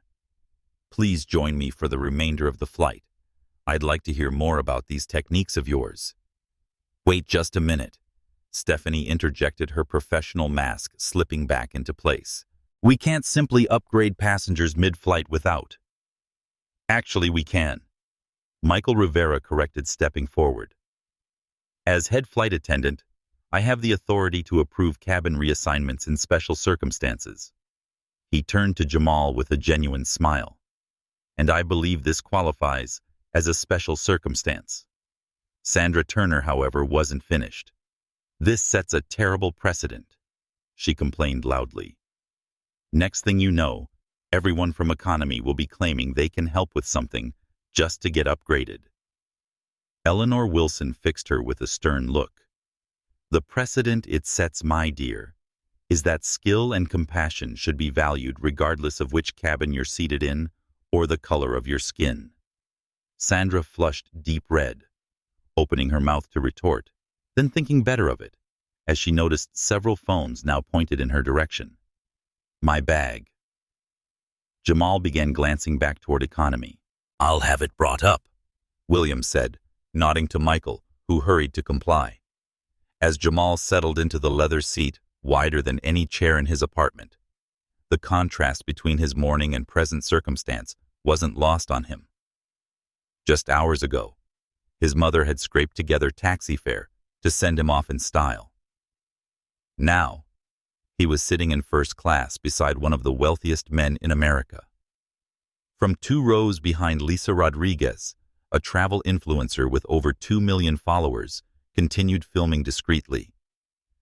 Please join me for the remainder of the flight. I'd like to hear more about these techniques of yours. Wait just a minute. Stephanie interjected, her professional mask slipping back into place. We can't simply upgrade passengers mid-flight without. Actually, we can. Michael Rivera corrected, stepping forward. As head flight attendant, I have the authority to approve cabin reassignments in special circumstances. He turned to Jamal with a genuine smile. And I believe this qualifies as a special circumstance. Sandra Turner, however, wasn't finished. This sets a terrible precedent, she complained loudly. Next thing you know, everyone from economy will be claiming they can help with something just to get upgraded. Eleanor Wilson fixed her with a stern look. The precedent it sets, my dear, is that skill and compassion should be valued regardless of which cabin you're seated in or the color of your skin. Sandra flushed deep red, opening her mouth to retort, then thinking better of it, as she noticed several phones now pointed in her direction. My bag. Jamal began glancing back toward economy. I'll have it brought up, William said, nodding to Michael, who hurried to comply. As Jamal settled into the leather seat, wider than any chair in his apartment, the contrast between his morning and present circumstance wasn't lost on him. Just hours ago, his mother had scraped together taxi fare to send him off in style. Now, he was sitting in first class beside one of the wealthiest men in America. From 2 rows behind, Lisa Rodriguez, a travel influencer with over 2 million followers, continued filming discreetly.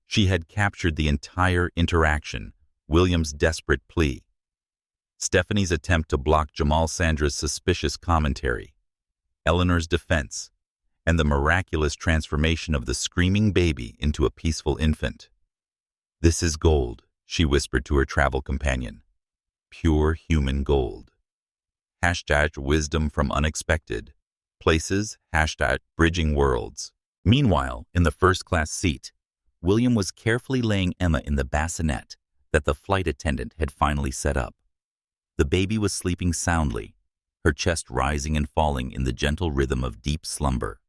She had captured the entire interaction, William's desperate plea, Stephanie's attempt to block Jamal, Sandra's suspicious commentary, Eleanor's defense, and the miraculous transformation of the screaming baby into a peaceful infant. This is gold, she whispered to her travel companion. Pure human gold. #wisdom from unexpected places, #bridging worlds. Meanwhile, in the first-class seat, William was carefully laying Emma in the bassinet that the flight attendant had finally set up. The baby was sleeping soundly, her chest rising and falling in the gentle rhythm of deep slumber.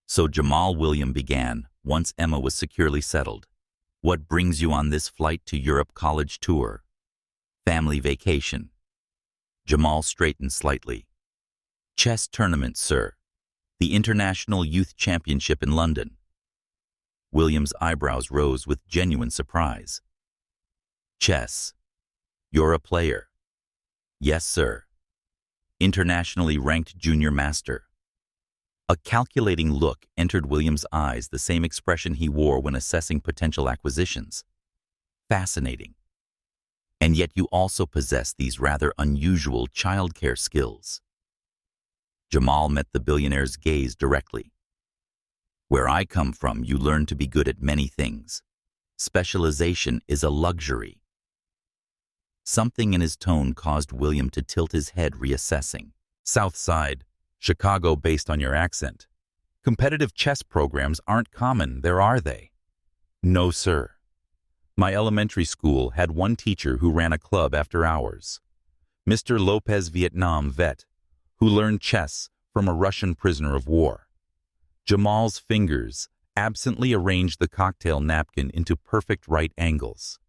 So Jamal William began, once Emma was securely settled. What brings you on this flight to Europe college tour? Family vacation. Jamal straightened slightly. Chess tournament, sir. The International Youth Championship in London. William's eyebrows rose with genuine surprise. Chess. You're a player. Yes, sir. Internationally ranked junior master. A calculating look entered William's eyes, the same expression he wore when assessing potential acquisitions. Fascinating. And yet you also possess these rather unusual childcare skills. Jamal met the billionaire's gaze directly. Where I come from, you learn to be good at many things. Specialization is a luxury. Something in his tone caused William to tilt his head, reassessing. South Side, Chicago, based on your accent. Competitive chess programs aren't common, there are they? No, sir. My elementary school had one teacher who ran a club after hours. Mr. Lopez, Vietnam vet, who learned chess from a Russian prisoner of war. Jamal's fingers absently arranged the cocktail napkin into perfect right angles.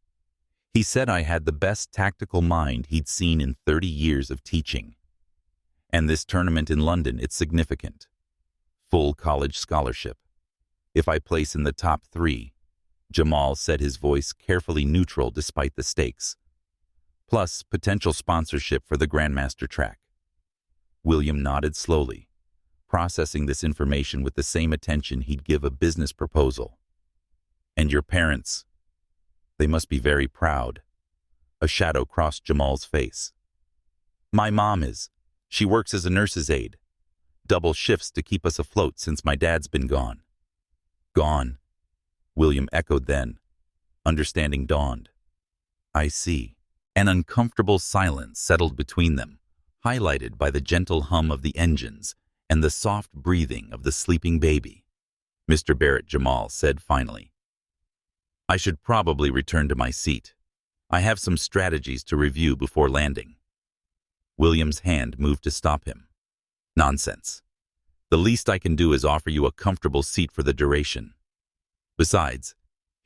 He said I had the best tactical mind he'd seen in 30 years of teaching. And this tournament in London, it's significant. Full college scholarship. If I place in the top 3, Jamal said, his voice carefully neutral despite the stakes. Plus potential sponsorship for the Grandmaster track. William nodded slowly, processing this information with the same attention he'd give a business proposal. And your parents? They must be very proud. A shadow crossed Jamal's face. My mom is. She works as a nurse's aide. Double shifts to keep us afloat since my dad's been gone. Gone, William echoed then. Understanding dawned. I see. An uncomfortable silence settled between them, highlighted by the gentle hum of the engines and the soft breathing of the sleeping baby. Mr. Barrett, Jamal said finally. I should probably return to my seat. I have some strategies to review before landing. William's hand moved to stop him. Nonsense. The least I can do is offer you a comfortable seat for the duration. Besides,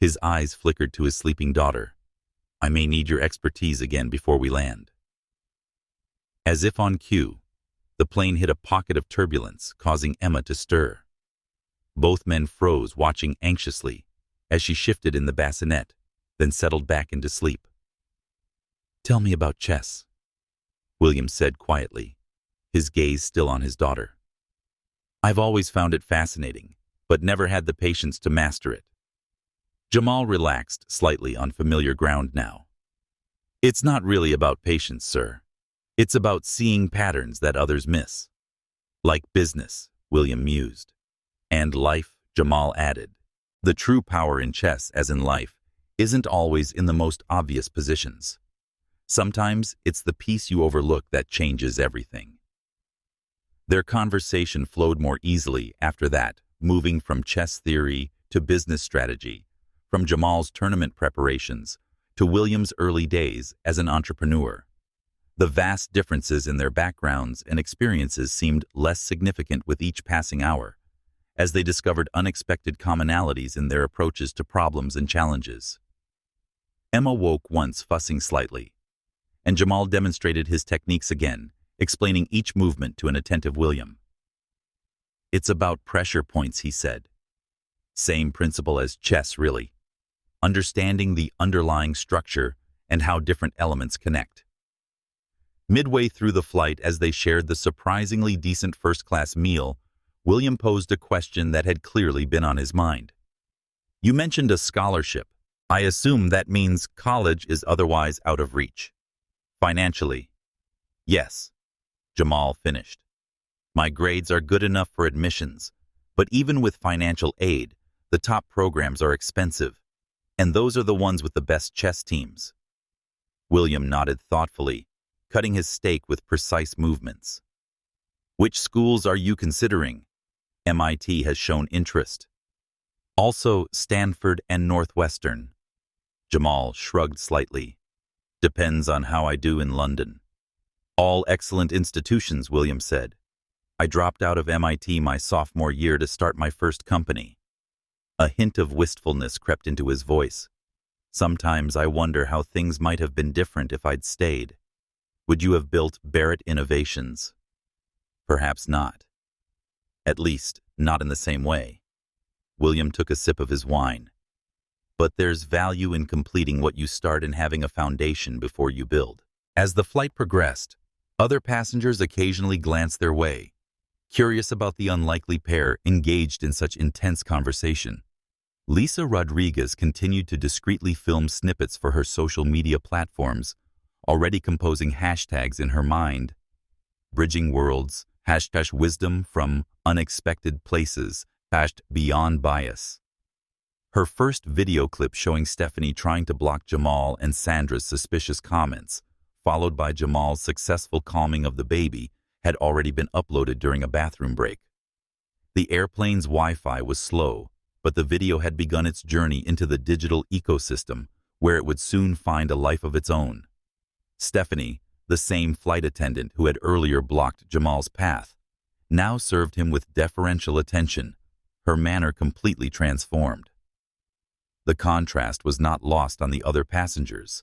his eyes flickered to his sleeping daughter. I may need your expertise again before we land. As if on cue, the plane hit a pocket of turbulence, causing Emma to stir. Both men froze, watching anxiously as she shifted in the bassinet, then settled back into sleep. Tell me about chess, William said quietly, his gaze still on his daughter. I've always found it fascinating, but never had the patience to master it. Jamal relaxed slightly on familiar ground now. It's not really about patience, sir. It's about seeing patterns that others miss. Like business, William mused. And life, Jamal added. The true power in chess, as in life, isn't always in the most obvious positions. Sometimes it's the piece you overlook that changes everything. Their conversation flowed more easily after that, moving from chess theory to business strategy, from Jamal's tournament preparations to William's early days as an entrepreneur. The vast differences in their backgrounds and experiences seemed less significant with each passing hour, as they discovered unexpected commonalities in their approaches to problems and challenges. Emma woke once, fussing slightly, and Jamal demonstrated his techniques again, explaining each movement to an attentive William. It's about pressure points, he said. Same principle as chess, really. Understanding the underlying structure and how different elements connect. Midway through the flight, as they shared the surprisingly decent first-class meal, William posed a question that had clearly been on his mind. You mentioned a scholarship. I assume that means college is otherwise out of reach. Financially. Yes, Jamal finished. My grades are good enough for admissions, but even with financial aid, the top programs are expensive, and those are the ones with the best chess teams. William nodded thoughtfully, cutting his steak with precise movements. Which schools are you considering? MIT has shown interest. Also Stanford and Northwestern. Jamal shrugged slightly. Depends on how I do in London. All excellent institutions, William said. I dropped out of MIT my sophomore year to start my first company. A hint of wistfulness crept into his voice. Sometimes I wonder how things might have been different if I'd stayed. Would you have built Barrett Innovations? Perhaps not. At least, not in the same way. William took a sip of his wine. But there's value in completing what you start and having a foundation before you build. As the flight progressed, other passengers occasionally glanced their way, curious about the unlikely pair engaged in such intense conversation. Lisa Rodriguez continued to discreetly film snippets for her social media platforms, already composing hashtags in her mind. Bridging worlds, #wisdom from unexpected places, #beyond bias. Her first video clip showing Stephanie trying to block Jamal and Sandra's suspicious comments, followed by Jamal's successful calming of the baby, had already been uploaded during a bathroom break. The airplane's Wi-Fi was slow, but the video had begun its journey into the digital ecosystem, where it would soon find a life of its own. Stephanie, the same flight attendant who had earlier blocked Jamal's path, now served him with deferential attention, her manner completely transformed. The contrast was not lost on the other passengers,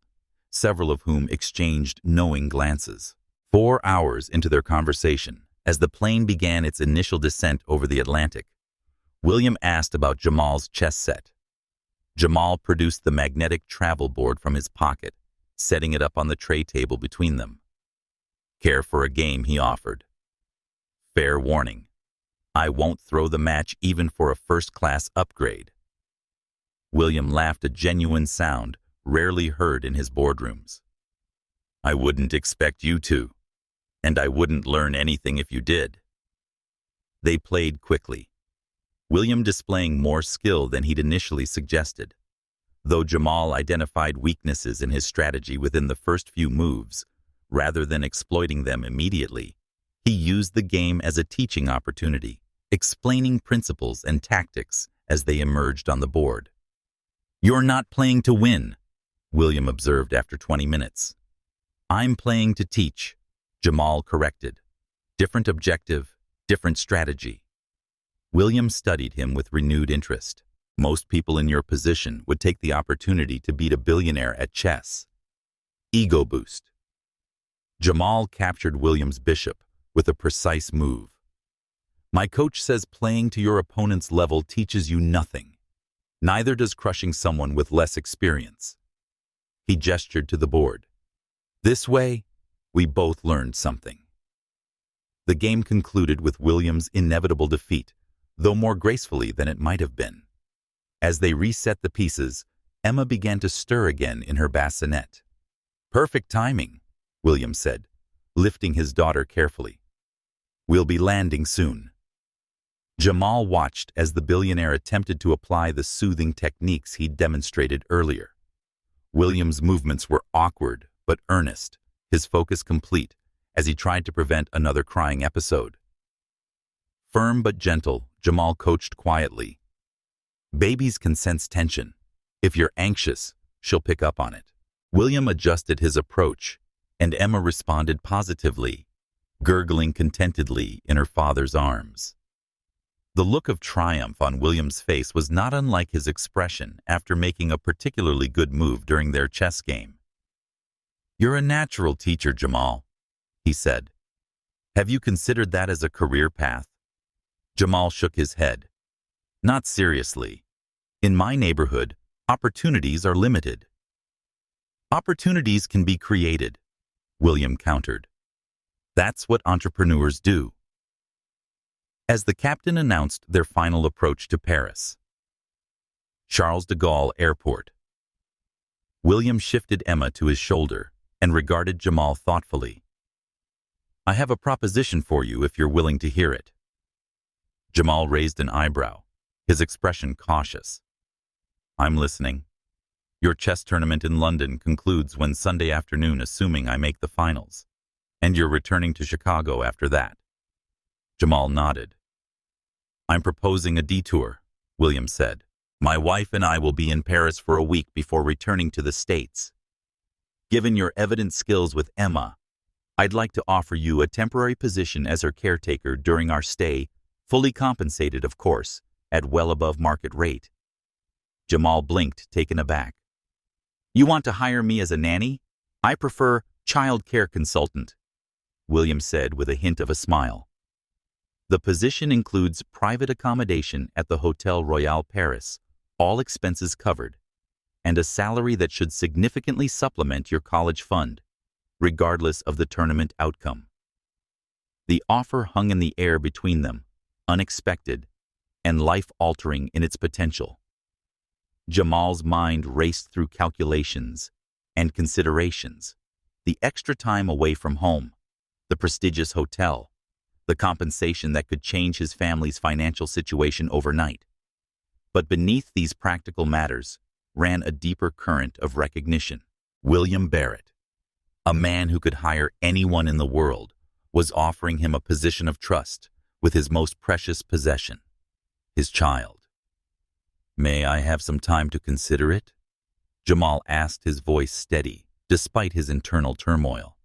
several of whom exchanged knowing glances. 4 hours into their conversation, as the plane began its initial descent over the Atlantic, William asked about Jamal's chess set. Jamal produced the magnetic travel board from his pocket, setting it up on the tray table between them. Care for a game, he offered. Fair warning. I won't throw the match even for a first-class upgrade. William laughed, a genuine sound rarely heard in his boardrooms. I wouldn't expect you to, and I wouldn't learn anything if you did. They played quickly, William displaying more skill than he'd initially suggested. Though Jamal identified weaknesses in his strategy within the first few moves, rather than exploiting them immediately, he used the game as a teaching opportunity, explaining principles and tactics as they emerged on the board. You're not playing to win, William observed after 20 minutes. I'm playing to teach, Jamal corrected. Different objective, different strategy. William studied him with renewed interest. Most people in your position would take the opportunity to beat a billionaire at chess. Ego boost. Jamal captured William's bishop with a precise move. My coach says playing to your opponent's level teaches you nothing. Neither does crushing someone with less experience. He gestured to the board. This way, we both learned something. The game concluded with William's inevitable defeat, though more gracefully than it might have been. As they reset the pieces, Emma began to stir again in her bassinet. Perfect timing, William said, lifting his daughter carefully. We'll be landing soon. Jamal watched as the billionaire attempted to apply the soothing techniques he'd demonstrated earlier. William's movements were awkward but earnest, his focus complete, as he tried to prevent another crying episode. Firm but gentle, Jamal coached quietly. Babies can sense tension. If you're anxious, she'll pick up on it. William adjusted his approach, and Emma responded positively, gurgling contentedly in her father's arms. The look of triumph on William's face was not unlike his expression after making a particularly good move during their chess game. You're a natural teacher, Jamal, he said. Have you considered that as a career path? Jamal shook his head. Not seriously. In my neighborhood, opportunities are limited. Opportunities can be created, William countered. That's what entrepreneurs do. As the captain announced their final approach to Paris. Charles de Gaulle Airport. William shifted Emma to his shoulder and regarded Jamal thoughtfully. I have a proposition for you if you're willing to hear it. Jamal raised an eyebrow, his expression cautious. I'm listening. Your chess tournament in London concludes when Sunday afternoon, assuming I make the finals, and you're returning to Chicago after that. Jamal nodded. I'm proposing a detour, William said. My wife and I will be in Paris for a week before returning to the States. Given your evident skills with Emma, I'd like to offer you a temporary position as her caretaker during our stay, fully compensated, of course, at well above market rate. Jamal blinked, taken aback. You want to hire me as a nanny? I prefer child care consultant, William said with a hint of a smile. The position includes private accommodation at the Hotel Royal Paris, all expenses covered, and a salary that should significantly supplement your college fund, regardless of the tournament outcome. The offer hung in the air between them, unexpected and life-altering in its potential. Jamal's mind raced through calculations and considerations, the extra time away from home, the prestigious hotel, the compensation that could change his family's financial situation overnight. But beneath these practical matters ran a deeper current of recognition. William Barrett, a man who could hire anyone in the world, was offering him a position of trust with his most precious possession, his child. May I have some time to consider it? Jamal asked, his voice steady, despite his internal turmoil.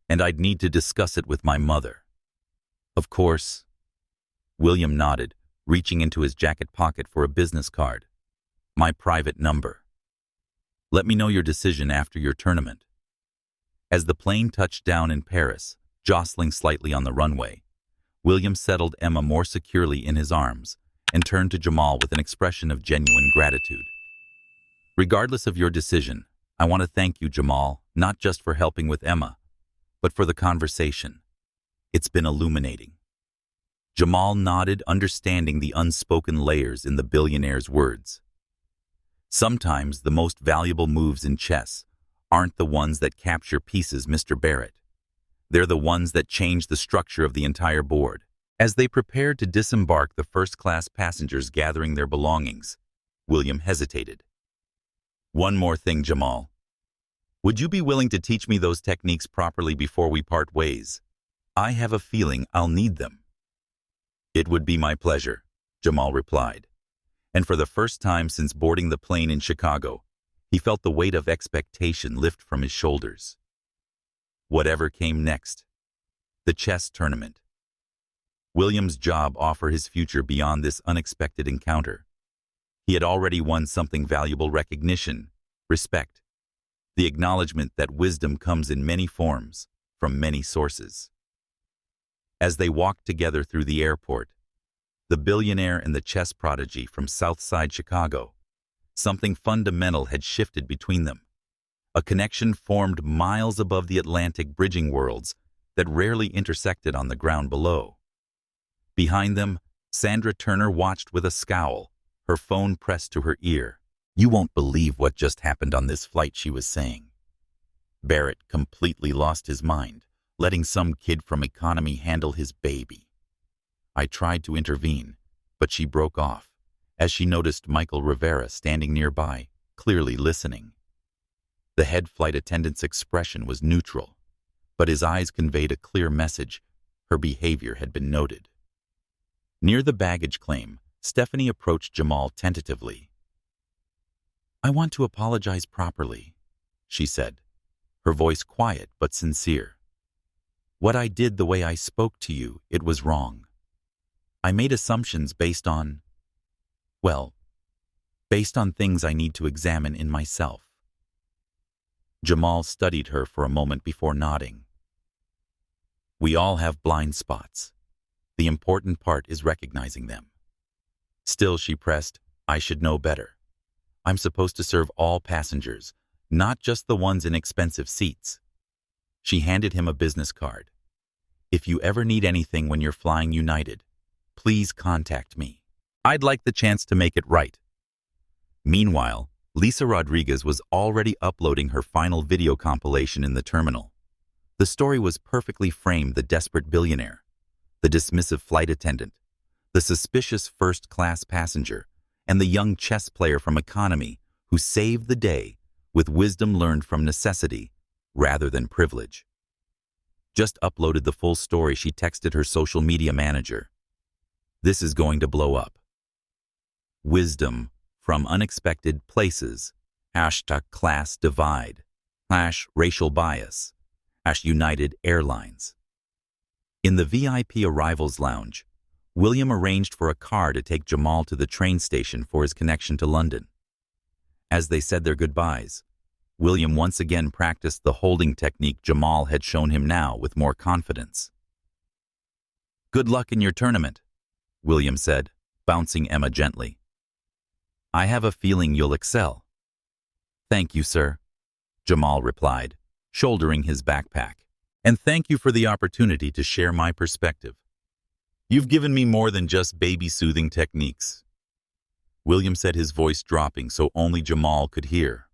And I'd need to discuss it with my mother. Of course. William nodded, reaching into his jacket pocket for a business card. My private number. Let me know your decision after your tournament. As the plane touched down in Paris, jostling slightly on the runway, William settled Emma more securely in his arms and turned to Jamal with an expression of genuine gratitude. Regardless of your decision, I want to thank you, Jamal, not just for helping with Emma, but for the conversation. It's been illuminating. Jamal nodded, understanding the unspoken layers in the billionaire's words. Sometimes the most valuable moves in chess aren't the ones that capture pieces, Mr. Barrett. They're the ones that change the structure of the entire board. As they prepared to disembark the first-class passengers gathering their belongings, William hesitated. One more thing, Jamal. Would you be willing to teach me those techniques properly before we part ways? I have a feeling I'll need them. It would be my pleasure, Jamal replied, And for the first time since boarding the plane in Chicago, he felt the weight of expectation lift from his shoulders. Whatever came next. The chess tournament. William's job offered his future beyond this unexpected encounter. He had already won something valuable: recognition, respect, the acknowledgement that wisdom comes in many forms, from many sources. As they walked together through the airport, the billionaire and the chess prodigy from Southside Chicago, something fundamental had shifted between them. A connection formed miles above the Atlantic, bridging worlds that rarely intersected on the ground below. Behind them, Sandra Turner watched with a scowl, her phone pressed to her ear. "You won't believe what just happened on this flight," she was saying. Barrett completely lost his mind, letting some kid from economy handle his baby. I tried to intervene, but she broke off, as she noticed Michael Rivera standing nearby, clearly listening. The head flight attendant's expression was neutral, but his eyes conveyed a clear message: her behavior had been noted. Near the baggage claim, Stephanie approached Jamal tentatively. "I want to apologize properly," she said, her voice quiet but sincere. "What I did, the way I spoke to you, it was wrong. I made assumptions based on things I need to examine in myself." Jamal studied her for a moment before nodding. "We all have blind spots. The important part is recognizing them." Still, she pressed, "I should know better. I'm supposed to serve all passengers, not just the ones in expensive seats." She handed him a business card. "If you ever need anything when you're flying United, please contact me. I'd like the chance to make it right." Meanwhile, Lisa Rodriguez was already uploading her final video compilation in the terminal. The story was perfectly framed: the desperate billionaire, the dismissive flight attendant, the suspicious first-class passenger, and the young chess player from economy who saved the day with wisdom learned from necessity rather than privilege. Just uploaded the full story, she texted her social media manager. "This is going to blow up. Wisdom from unexpected places. #class divide. #racial bias. #United Airlines." In the VIP arrivals lounge, William arranged for a car to take Jamal to the train station for his connection to London. As they said their goodbyes, William once again practiced the holding technique Jamal had shown him, now with more confidence. "Good luck in your tournament," William said, bouncing Emma gently. "I have a feeling you'll excel." "Thank you, sir," Jamal replied, shouldering his backpack. "And thank you for the opportunity to share my perspective. You've given me more than just baby-soothing techniques." William said, his voice dropping so only Jamal could hear.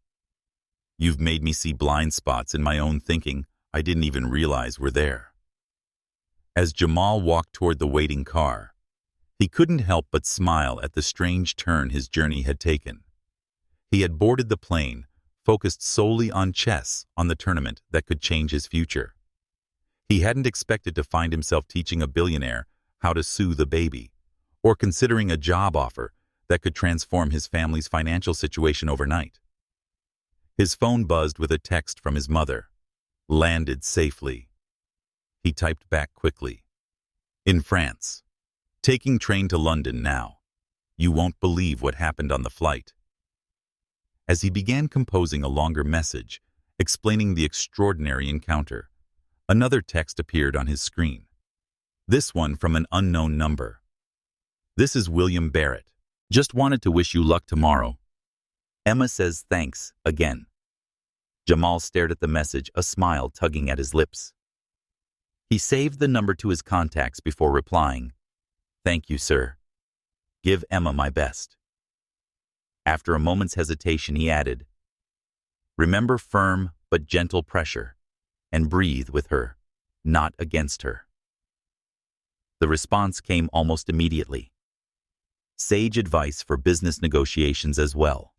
"You've made me see blind spots in my own thinking I didn't even realize were there." As Jamal walked toward the waiting car, he couldn't help but smile at the strange turn his journey had taken. He had boarded the plane, focused solely on chess, on the tournament that could change his future. He hadn't expected to find himself teaching a billionaire how to soothe a baby, or considering a job offer that could transform his family's financial situation overnight. His phone buzzed with a text from his mother. "Landed safely." He typed back quickly. "In France. Taking train to London now. You won't believe what happened on the flight." As he began composing a longer message, explaining the extraordinary encounter, another text appeared on his screen. This one from an unknown number. "This is William Barrett. Just wanted to wish you luck tomorrow. Emma says thanks again." Jamal stared at the message, a smile tugging at his lips. He saved the number to his contacts before replying, "Thank you, sir. Give Emma my best." After a moment's hesitation, he added, "Remember firm but gentle pressure, and breathe with her, not against her." The response came almost immediately. "Sage advice for business negotiations as well.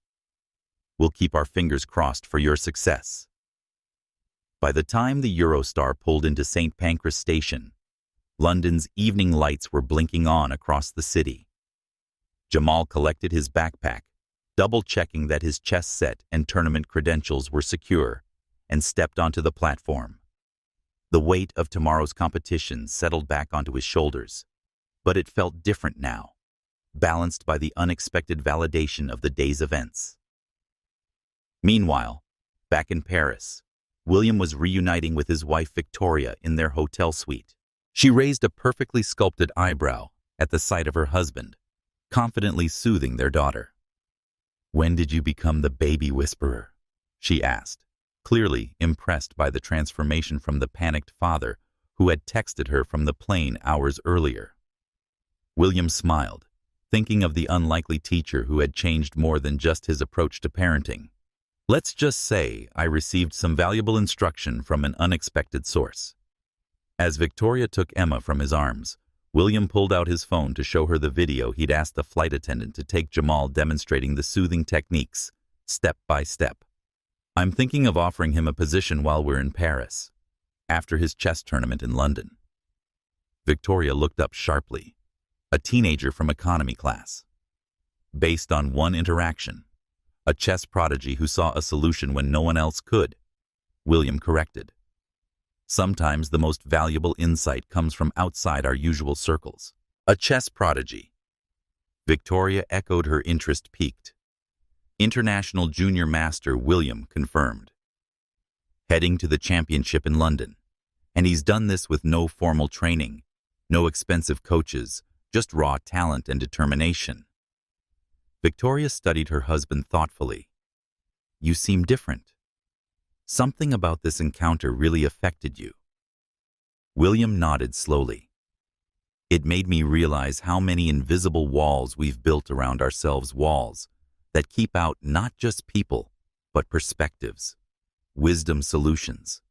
We'll keep our fingers crossed for your success." By the time the Eurostar pulled into St. Pancras Station, London's evening lights were blinking on across the city. Jamal collected his backpack, double-checking that his chess set and tournament credentials were secure, and stepped onto the platform. The weight of tomorrow's competition settled back onto his shoulders, but it felt different now, balanced by the unexpected validation of the day's events. Meanwhile, back in Paris, William was reuniting with his wife Victoria in their hotel suite. She raised a perfectly sculpted eyebrow at the sight of her husband, confidently soothing their daughter. "When did you become the baby whisperer?" she asked, clearly impressed by the transformation from the panicked father who had texted her from the plane hours earlier. William smiled, thinking of the unlikely teacher who had changed more than just his approach to parenting. "Let's just say I received some valuable instruction from an unexpected source." As Victoria took Emma from his arms, William pulled out his phone to show her the video he'd asked the flight attendant to take Jamal, demonstrating the soothing techniques, step by step. "I'm thinking of offering him a position while we're in Paris, after his chess tournament in London." Victoria looked up sharply, a teenager from economy class. Based on one interaction, a chess prodigy who saw a solution when no one else could, William corrected. "Sometimes the most valuable insight comes from outside our usual circles." "A chess prodigy." Victoria echoed, her interest piqued. "International junior master," William confirmed. "Heading to the championship in London. And he's done this with no formal training, no expensive coaches, just raw talent and determination." Victoria studied her husband thoughtfully. "You seem different. Something about this encounter really affected you." William nodded slowly. "It made me realize how many invisible walls we've built around ourselves, walls that keep out not just people, but perspectives, wisdom, solutions.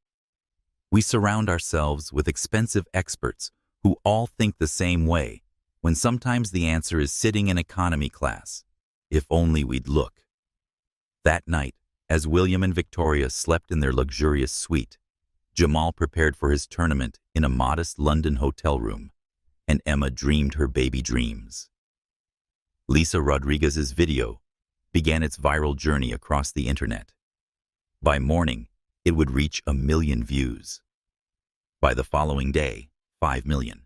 We surround ourselves with expensive experts who all think the same way, when sometimes the answer is sitting in economy class. If only we'd look." That night, as William and Victoria slept in their luxurious suite, Jamal prepared for his tournament in a modest London hotel room, and Emma dreamed her baby dreams. Lisa Rodriguez's video began its viral journey across the internet. By morning, it would reach 1 million views. By the following day, 5 million.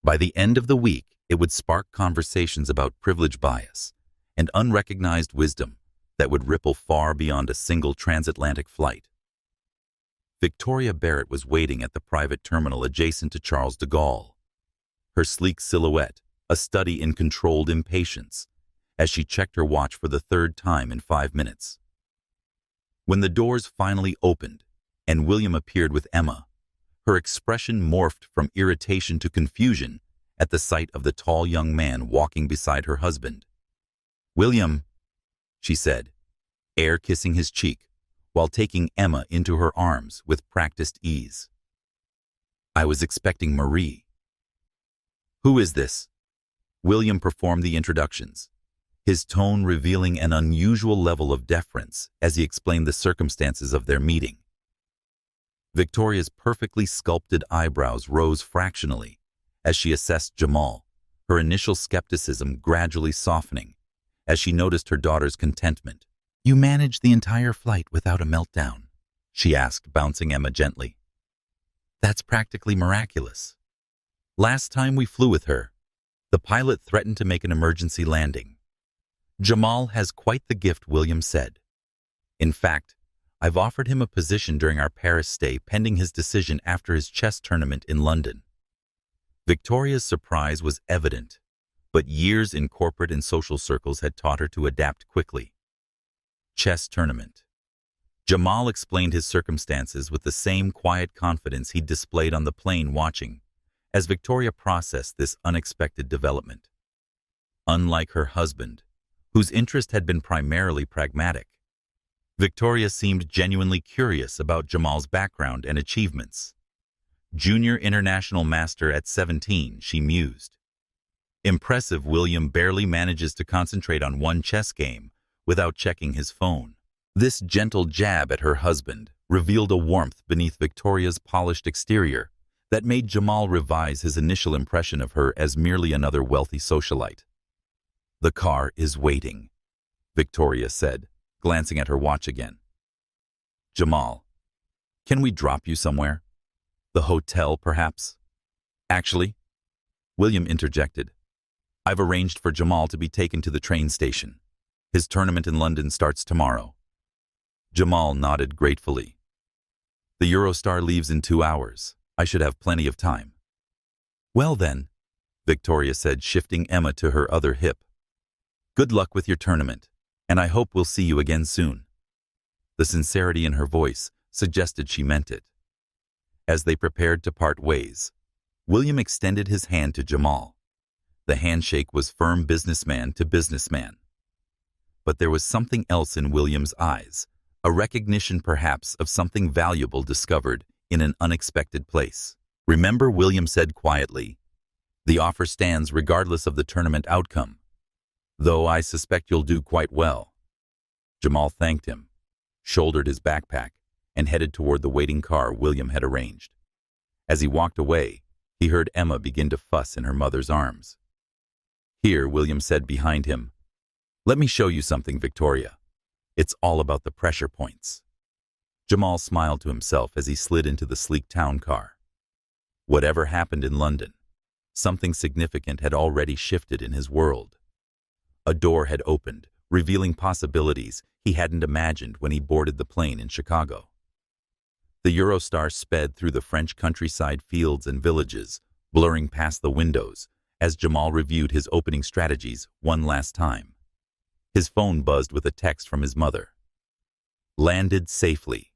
By the end of the week, it would spark conversations about privilege bias and unrecognized wisdom that would ripple far beyond a single transatlantic flight. Victoria Barrett was waiting at the private terminal adjacent to Charles de Gaulle, her sleek silhouette a study in controlled impatience, as she checked her watch for the third time in 5 minutes. When the doors finally opened and William appeared with Emma, her expression morphed from irritation to confusion at the sight of the tall young man walking beside her husband. "William," she said, air kissing his cheek, while taking Emma into her arms with practiced ease. "I was expecting Marie." "Who is this?" William performed the introductions, his tone revealing an unusual level of deference as he explained the circumstances of their meeting. Victoria's perfectly sculpted eyebrows rose fractionally as she assessed Jamal, her initial skepticism gradually softening as she noticed her daughter's contentment. "You managed the entire flight without a meltdown?" she asked, bouncing Emma gently. "That's practically miraculous. Last time we flew with her, the pilot threatened to make an emergency landing." "Jamal has quite the gift," William said. "In fact, I've offered him a position during our Paris stay pending his decision after his chess tournament in London." Victoria's surprise was evident, but years in corporate and social circles had taught her to adapt quickly. Chess tournament. Jamal explained his circumstances with the same quiet confidence he'd displayed on the plane, watching as Victoria processed this unexpected development. Unlike her husband, whose interest had been primarily pragmatic, Victoria seemed genuinely curious about Jamal's background and achievements. Junior international master at 17, she mused. Impressive. William barely manages to concentrate on one chess game without checking his phone. This gentle jab at her husband revealed a warmth beneath Victoria's polished exterior that made Jamal revise his initial impression of her as merely another wealthy socialite. The car is waiting, Victoria said, glancing at her watch again. Jamal, can we drop you somewhere? The hotel, perhaps? Actually, William interjected. I've arranged for Jamal to be taken to the train station. His tournament in London starts tomorrow. Jamal nodded gratefully. The Eurostar leaves in 2 hours. I should have plenty of time. Well then, Victoria said, shifting Emma to her other hip. Good luck with your tournament, and I hope we'll see you again soon. The sincerity in her voice suggested she meant it. As they prepared to part ways, William extended his hand to Jamal. The handshake was firm businessman to businessman. But there was something else in William's eyes, a recognition perhaps of something valuable discovered in an unexpected place. Remember, William said quietly, the offer stands regardless of the tournament outcome, though I suspect you'll do quite well. Jamal thanked him, shouldered his backpack, and headed toward the waiting car William had arranged. As he walked away, he heard Emma begin to fuss in her mother's arms. Here, William said behind him, let me show you something, Victoria. It's all about the pressure points. Jamal smiled to himself as he slid into the sleek town car. Whatever happened in London, something significant had already shifted in his world. A door had opened, revealing possibilities he hadn't imagined when he boarded the plane in Chicago. The Eurostar sped through the French countryside fields and villages, blurring past the windows, as Jamal reviewed his opening strategies one last time. His phone buzzed with a text from his mother. Landed safely.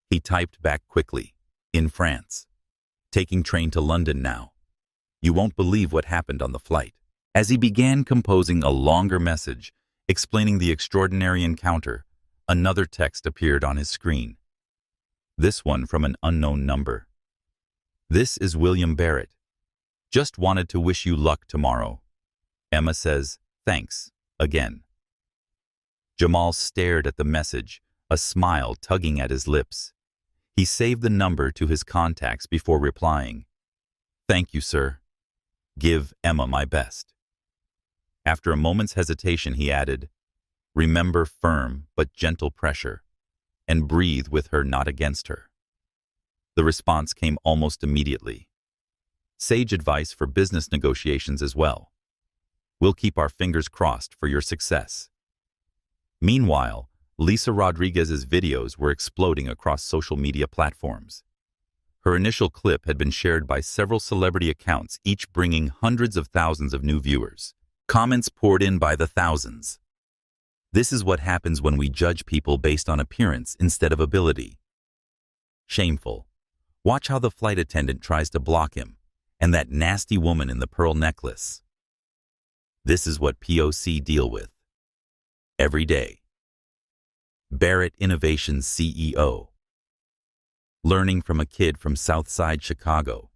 He typed back quickly. In France. Taking train to London now. You won't believe what happened on the flight. As he began composing a longer message, explaining the extraordinary encounter, another text appeared on his screen. This one from an unknown number. This is William Barrett. Just wanted to wish you luck tomorrow. Emma says, thanks, again. Jamal stared at the message, a smile tugging at his lips. He saved the number to his contacts before replying. Thank you, sir. Give Emma my best. After a moment's hesitation, he added, remember firm but gentle pressure, and breathe with her, not against her. The response came almost immediately. Sage advice for business negotiations as well. We'll keep our fingers crossed for your success. Meanwhile, Lisa Rodriguez's videos were exploding across social media platforms. Her initial clip had been shared by several celebrity accounts, each bringing hundreds of thousands of new viewers. Comments poured in by the thousands. This is what happens when we judge people based on appearance instead of ability. Shameful. Watch how the flight attendant tries to block him, and that nasty woman in the pearl necklace. This is what POC deal with every day. Barrett Innovations CEO. Learning from a kid from Southside Chicago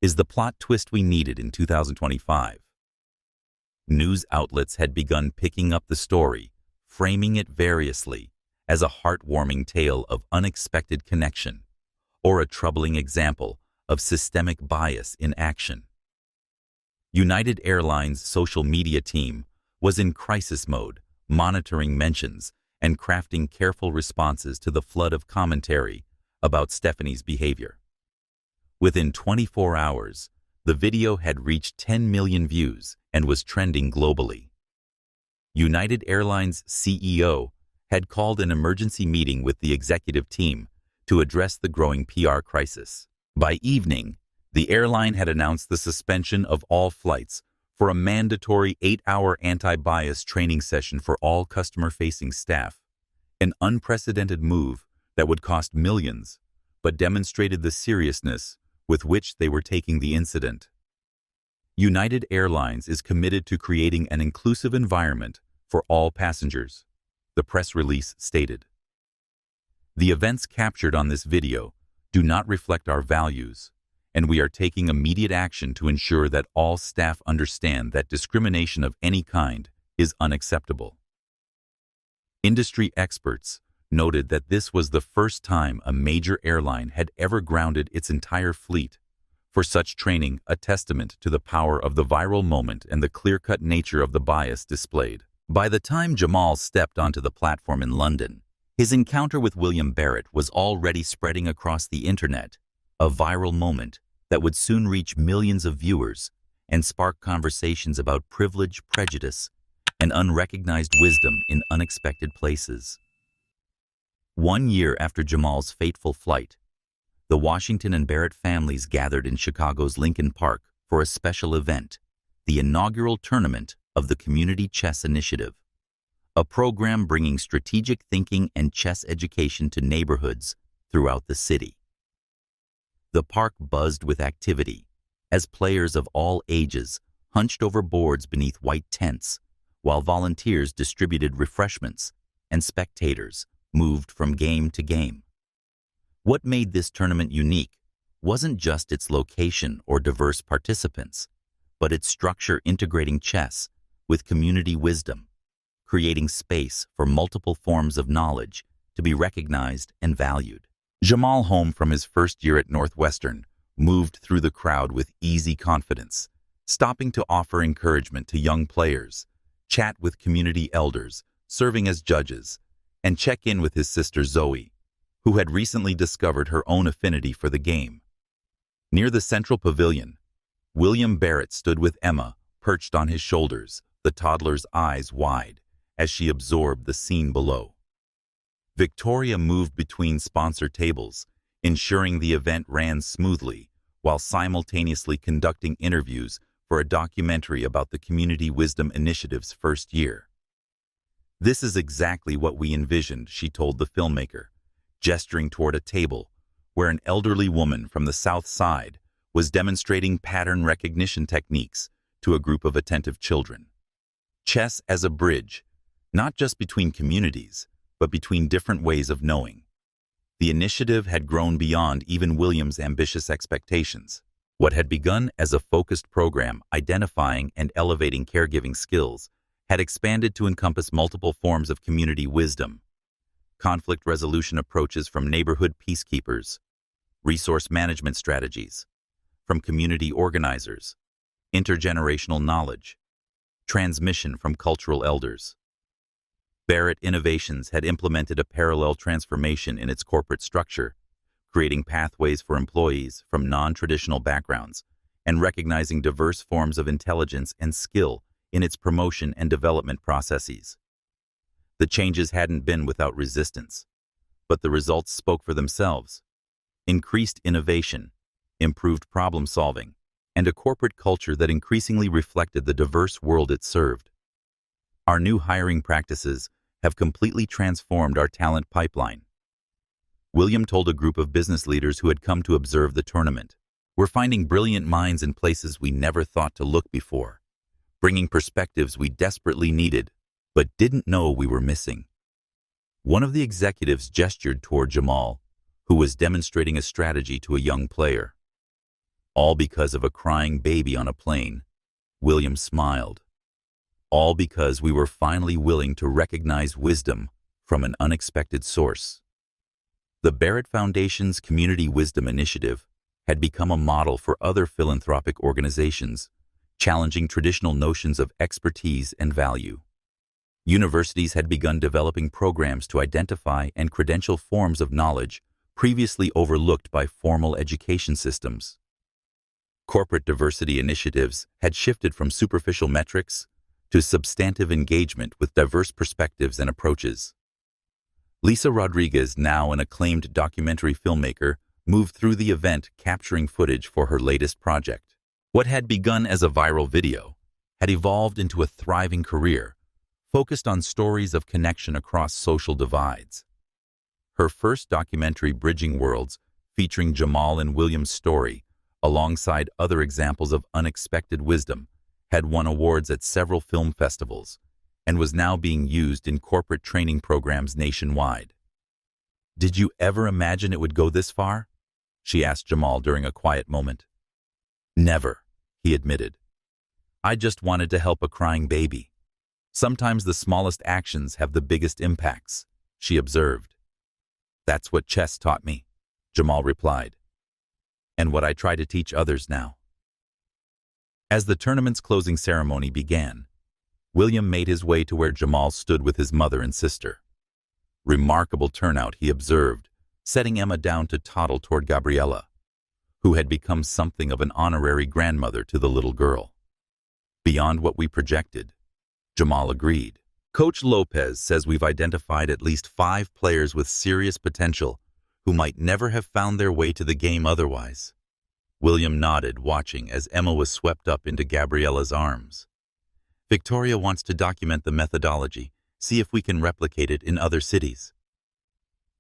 is the plot twist we needed in 2025. News outlets had begun picking up the story, framing it variously as a heartwarming tale of unexpected connection or a troubling example of systemic bias in action. United Airlines' social media team was in crisis mode, monitoring mentions and crafting careful responses to the flood of commentary about Stephanie's behavior. Within 24 hours, the video had reached 10 million views and was trending globally. United Airlines' CEO had called an emergency meeting with the executive team to address the growing PR crisis. By evening, the airline had announced the suspension of all flights for a mandatory 8-hour anti-bias training session for all customer-facing staff, an unprecedented move that would cost millions, but demonstrated the seriousness with which they were taking the incident. United Airlines is committed to creating an inclusive environment for all passengers, the press release stated. The events captured on this video do not reflect our values, and we are taking immediate action to ensure that all staff understand that discrimination of any kind is unacceptable. Industry experts noted that this was the first time a major airline had ever grounded its entire fleet For such training, a testament to the power of the viral moment and the clear-cut nature of the bias displayed. By the time Jamal stepped onto the platform in London, his encounter with William Barrett was already spreading across the internet, a viral moment that would soon reach millions of viewers and spark conversations about privilege, prejudice, and unrecognized wisdom in unexpected places. 1 year after Jamal's fateful flight, the Washington and Barrett families gathered in Chicago's Lincoln Park for a special event, the inaugural tournament of the Community Chess Initiative, a program bringing strategic thinking and chess education to neighborhoods throughout the city. The park buzzed with activity as players of all ages hunched over boards beneath white tents, while volunteers distributed refreshments and spectators moved from game to game. What made this tournament unique wasn't just its location or diverse participants, but its structure integrating chess with community wisdom, creating space for multiple forms of knowledge to be recognized and valued. Jamal, home from his first year at Northwestern, moved through the crowd with easy confidence, stopping to offer encouragement to young players, chat with community elders, serving as judges, and check in with his sister Zoe, who had recently discovered her own affinity for the game. Near the central pavilion, William Barrett stood with Emma, perched on his shoulders, the toddler's eyes wide as she absorbed the scene below. Victoria moved between sponsor tables, ensuring the event ran smoothly while simultaneously conducting interviews for a documentary about the Community Wisdom Initiative's first year. "This is exactly what we envisioned," she told the filmmaker, gesturing toward a table where an elderly woman from the South Side was demonstrating pattern recognition techniques to a group of attentive children. Chess as a bridge, not just between communities, but between different ways of knowing. The initiative had grown beyond even William's ambitious expectations. What had begun as a focused program identifying and elevating caregiving skills had expanded to encompass multiple forms of community wisdom, conflict resolution approaches from neighborhood peacekeepers, resource management strategies from community organizers, intergenerational knowledge, transmission from cultural elders. Barrett Innovations had implemented a parallel transformation in its corporate structure, creating pathways for employees from non-traditional backgrounds and recognizing diverse forms of intelligence and skill in its promotion and development processes. The changes hadn't been without resistance, but the results spoke for themselves. Increased innovation, improved problem-solving, and a corporate culture that increasingly reflected the diverse world it served. Our new hiring practices have completely transformed our talent pipeline. William told a group of business leaders who had come to observe the tournament, "We're finding brilliant minds in places we never thought to look before, bringing perspectives we desperately needed, but didn't know we were missing." One of the executives gestured toward Jamal, who was demonstrating a strategy to a young player. "All because of a crying baby on a plane," William smiled. "All because we were finally willing to recognize wisdom from an unexpected source." The Barrett Foundation's Community Wisdom Initiative had become a model for other philanthropic organizations, challenging traditional notions of expertise and value. Universities had begun developing programs to identify and credential forms of knowledge previously overlooked by formal education systems. Corporate diversity initiatives had shifted from superficial metrics to substantive engagement with diverse perspectives and approaches. Lisa Rodriguez, now an acclaimed documentary filmmaker, moved through the event capturing footage for her latest project. What had begun as a viral video had evolved into a thriving career, focused on stories of connection across social divides. Her first documentary, Bridging Worlds, featuring Jamal and William's story, alongside other examples of unexpected wisdom, had won awards at several film festivals and was now being used in corporate training programs nationwide. "Did you ever imagine it would go this far?" she asked Jamal during a quiet moment. "Never," he admitted. "I just wanted to help a crying baby. Sometimes the smallest actions have the biggest impacts," she observed. "That's what chess taught me," Jamal replied. and what I try to teach others now. As the tournament's closing ceremony began, William made his way to where Jamal stood with his mother and sister. Remarkable turnout, he observed, setting Emma down to toddle toward Gabriella, who had become something of an honorary grandmother to the little girl. Beyond what we projected, Jamal agreed. Coach Lopez says we've identified at least 5 players with serious potential who might never have found their way to the game otherwise. William nodded, watching as Emma was swept up into Gabriella's arms. Victoria wants to document the methodology, see if we can replicate it in other cities.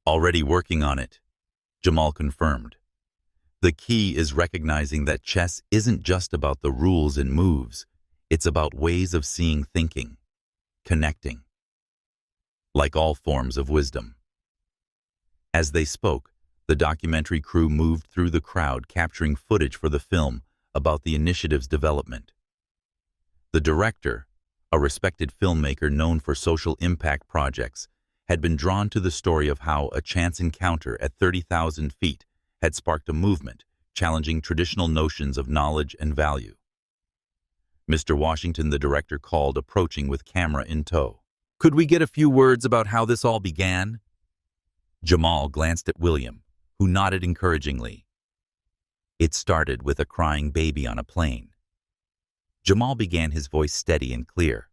Already working on it, Jamal confirmed. The key is recognizing that chess isn't just about the rules and moves, it's about ways of seeing, thinking, connecting. Like all forms of wisdom. As they spoke, the documentary crew moved through the crowd, capturing footage for the film about the initiative's development. The director, a respected filmmaker known for social impact projects, had been drawn to the story of how a chance encounter at 30,000 feet had sparked a movement challenging traditional notions of knowledge and value. Mr. Washington, the director, called, approaching with camera in tow. "Could we get a few words about how this all began?" Jamal glanced at William, who nodded encouragingly. "It started with a crying baby on a plane." Jamal began, his voice steady and clear.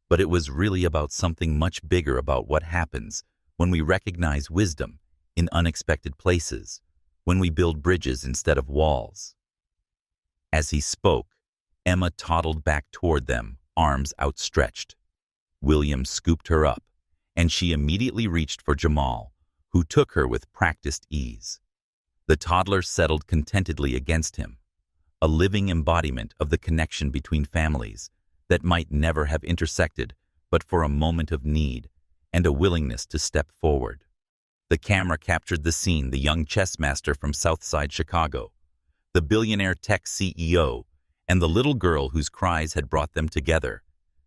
"But it was really about something much bigger, about what happens when we recognize wisdom in unexpected places, when we build bridges instead of walls." As he spoke, Emma toddled back toward them, arms outstretched. William scooped her up, and she immediately reached for Jamal, who took her with practiced ease. The toddler settled contentedly against him, a living embodiment of the connection between families that might never have intersected but for a moment of need and a willingness to step forward. The camera captured the scene: the young chess master from Southside Chicago, the billionaire tech CEO, and the little girl whose cries had brought them together,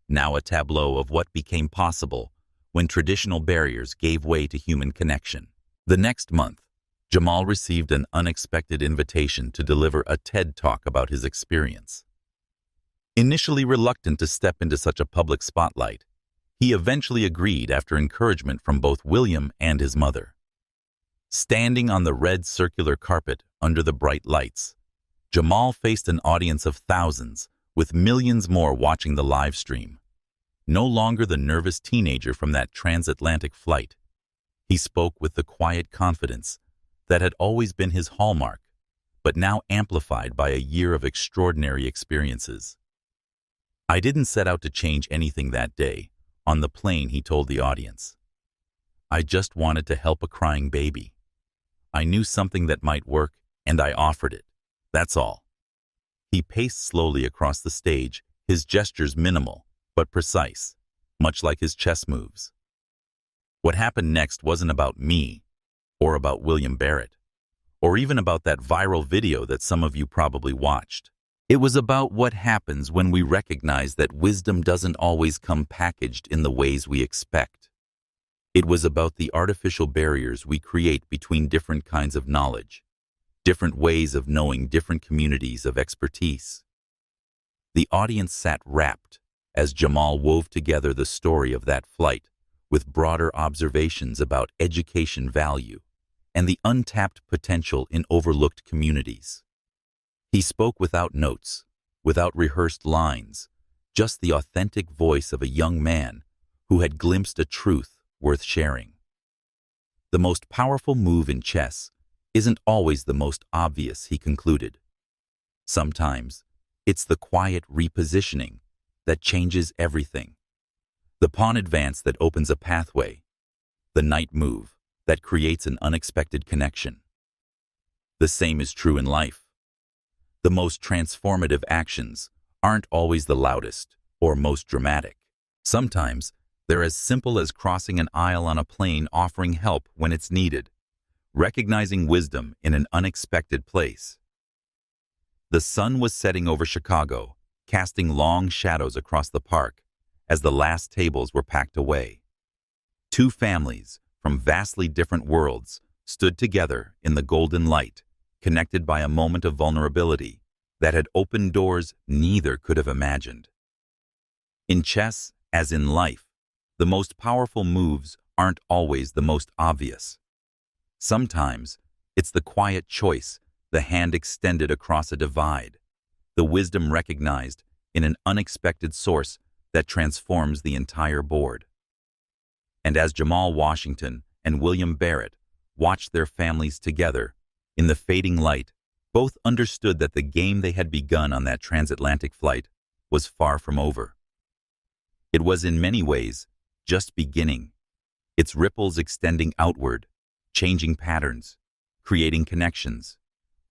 now a tableau of what became possible when traditional barriers gave way to human connection. The next month, Jamal received an unexpected invitation to deliver a TED Talk about his experience. Initially reluctant to step into such a public spotlight, he eventually agreed after encouragement from both William and his mother. Standing on the red circular carpet under the bright lights, Jamal faced an audience of thousands, with millions more watching the live stream. No longer the nervous teenager from that transatlantic flight, he spoke with the quiet confidence that had always been his hallmark, but now amplified by a year of extraordinary experiences. "I didn't set out to change anything that day. On the plane," he told the audience. "I just wanted to help a crying baby. I knew something that might work, and I offered it. That's all." He paced slowly across the stage, his gestures minimal but precise, much like his chess moves. What happened next wasn't about me, or about William Barrett, or even about that viral video that some of you probably watched. It was about what happens when we recognize that wisdom doesn't always come packaged in the ways we expect. It was about the artificial barriers we create between different kinds of knowledge, different ways of knowing, different communities of expertise. The audience sat rapt as Jamal wove together the story of that flight with broader observations about education value and the untapped potential in overlooked communities. He spoke without notes, without rehearsed lines, just the authentic voice of a young man who had glimpsed a truth worth sharing. The most powerful move in chess isn't always the most obvious, he concluded. Sometimes it's the quiet repositioning that changes everything. The pawn advance that opens a pathway, the knight move that creates an unexpected connection. The same is true in life. The most transformative actions aren't always the loudest or most dramatic. Sometimes they're as simple as crossing an aisle on a plane, offering help when it's needed, recognizing wisdom in an unexpected place. The sun was setting over Chicago, casting long shadows across the park as the last tables were packed away. Two families from vastly different worlds stood together in the golden light, connected by a moment of vulnerability that had opened doors neither could have imagined. In chess, as in life, the most powerful moves aren't always the most obvious. Sometimes, it's the quiet choice, the hand extended across a divide, the wisdom recognized in an unexpected source that transforms the entire board. And as Jamal Washington and William Barrett watched their families together, in the fading light, both understood that the game they had begun on that transatlantic flight was far from over. It was in many ways just beginning, its ripples extending outward, changing patterns, creating connections,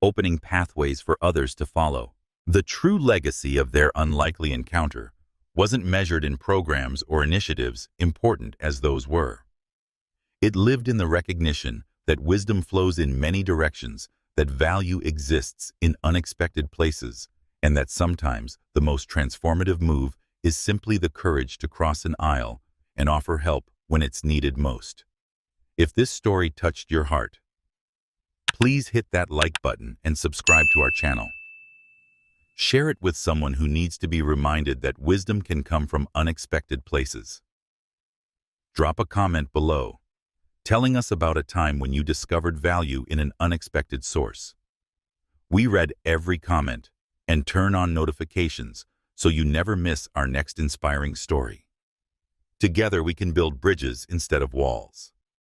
opening pathways for others to follow. The true legacy of their unlikely encounter wasn't measured in programs or initiatives important as those were. It lived in the recognition that wisdom flows in many directions, that value exists in unexpected places, and that sometimes the most transformative move is simply the courage to cross an aisle and offer help when it's needed most. If this story touched your heart, please hit that like button and subscribe to our channel. Share it with someone who needs to be reminded that wisdom can come from unexpected places. Drop a comment below, telling us about a time when you discovered value in an unexpected source. We read every comment and turn on notifications so you never miss our next inspiring story. Together we can build bridges instead of walls.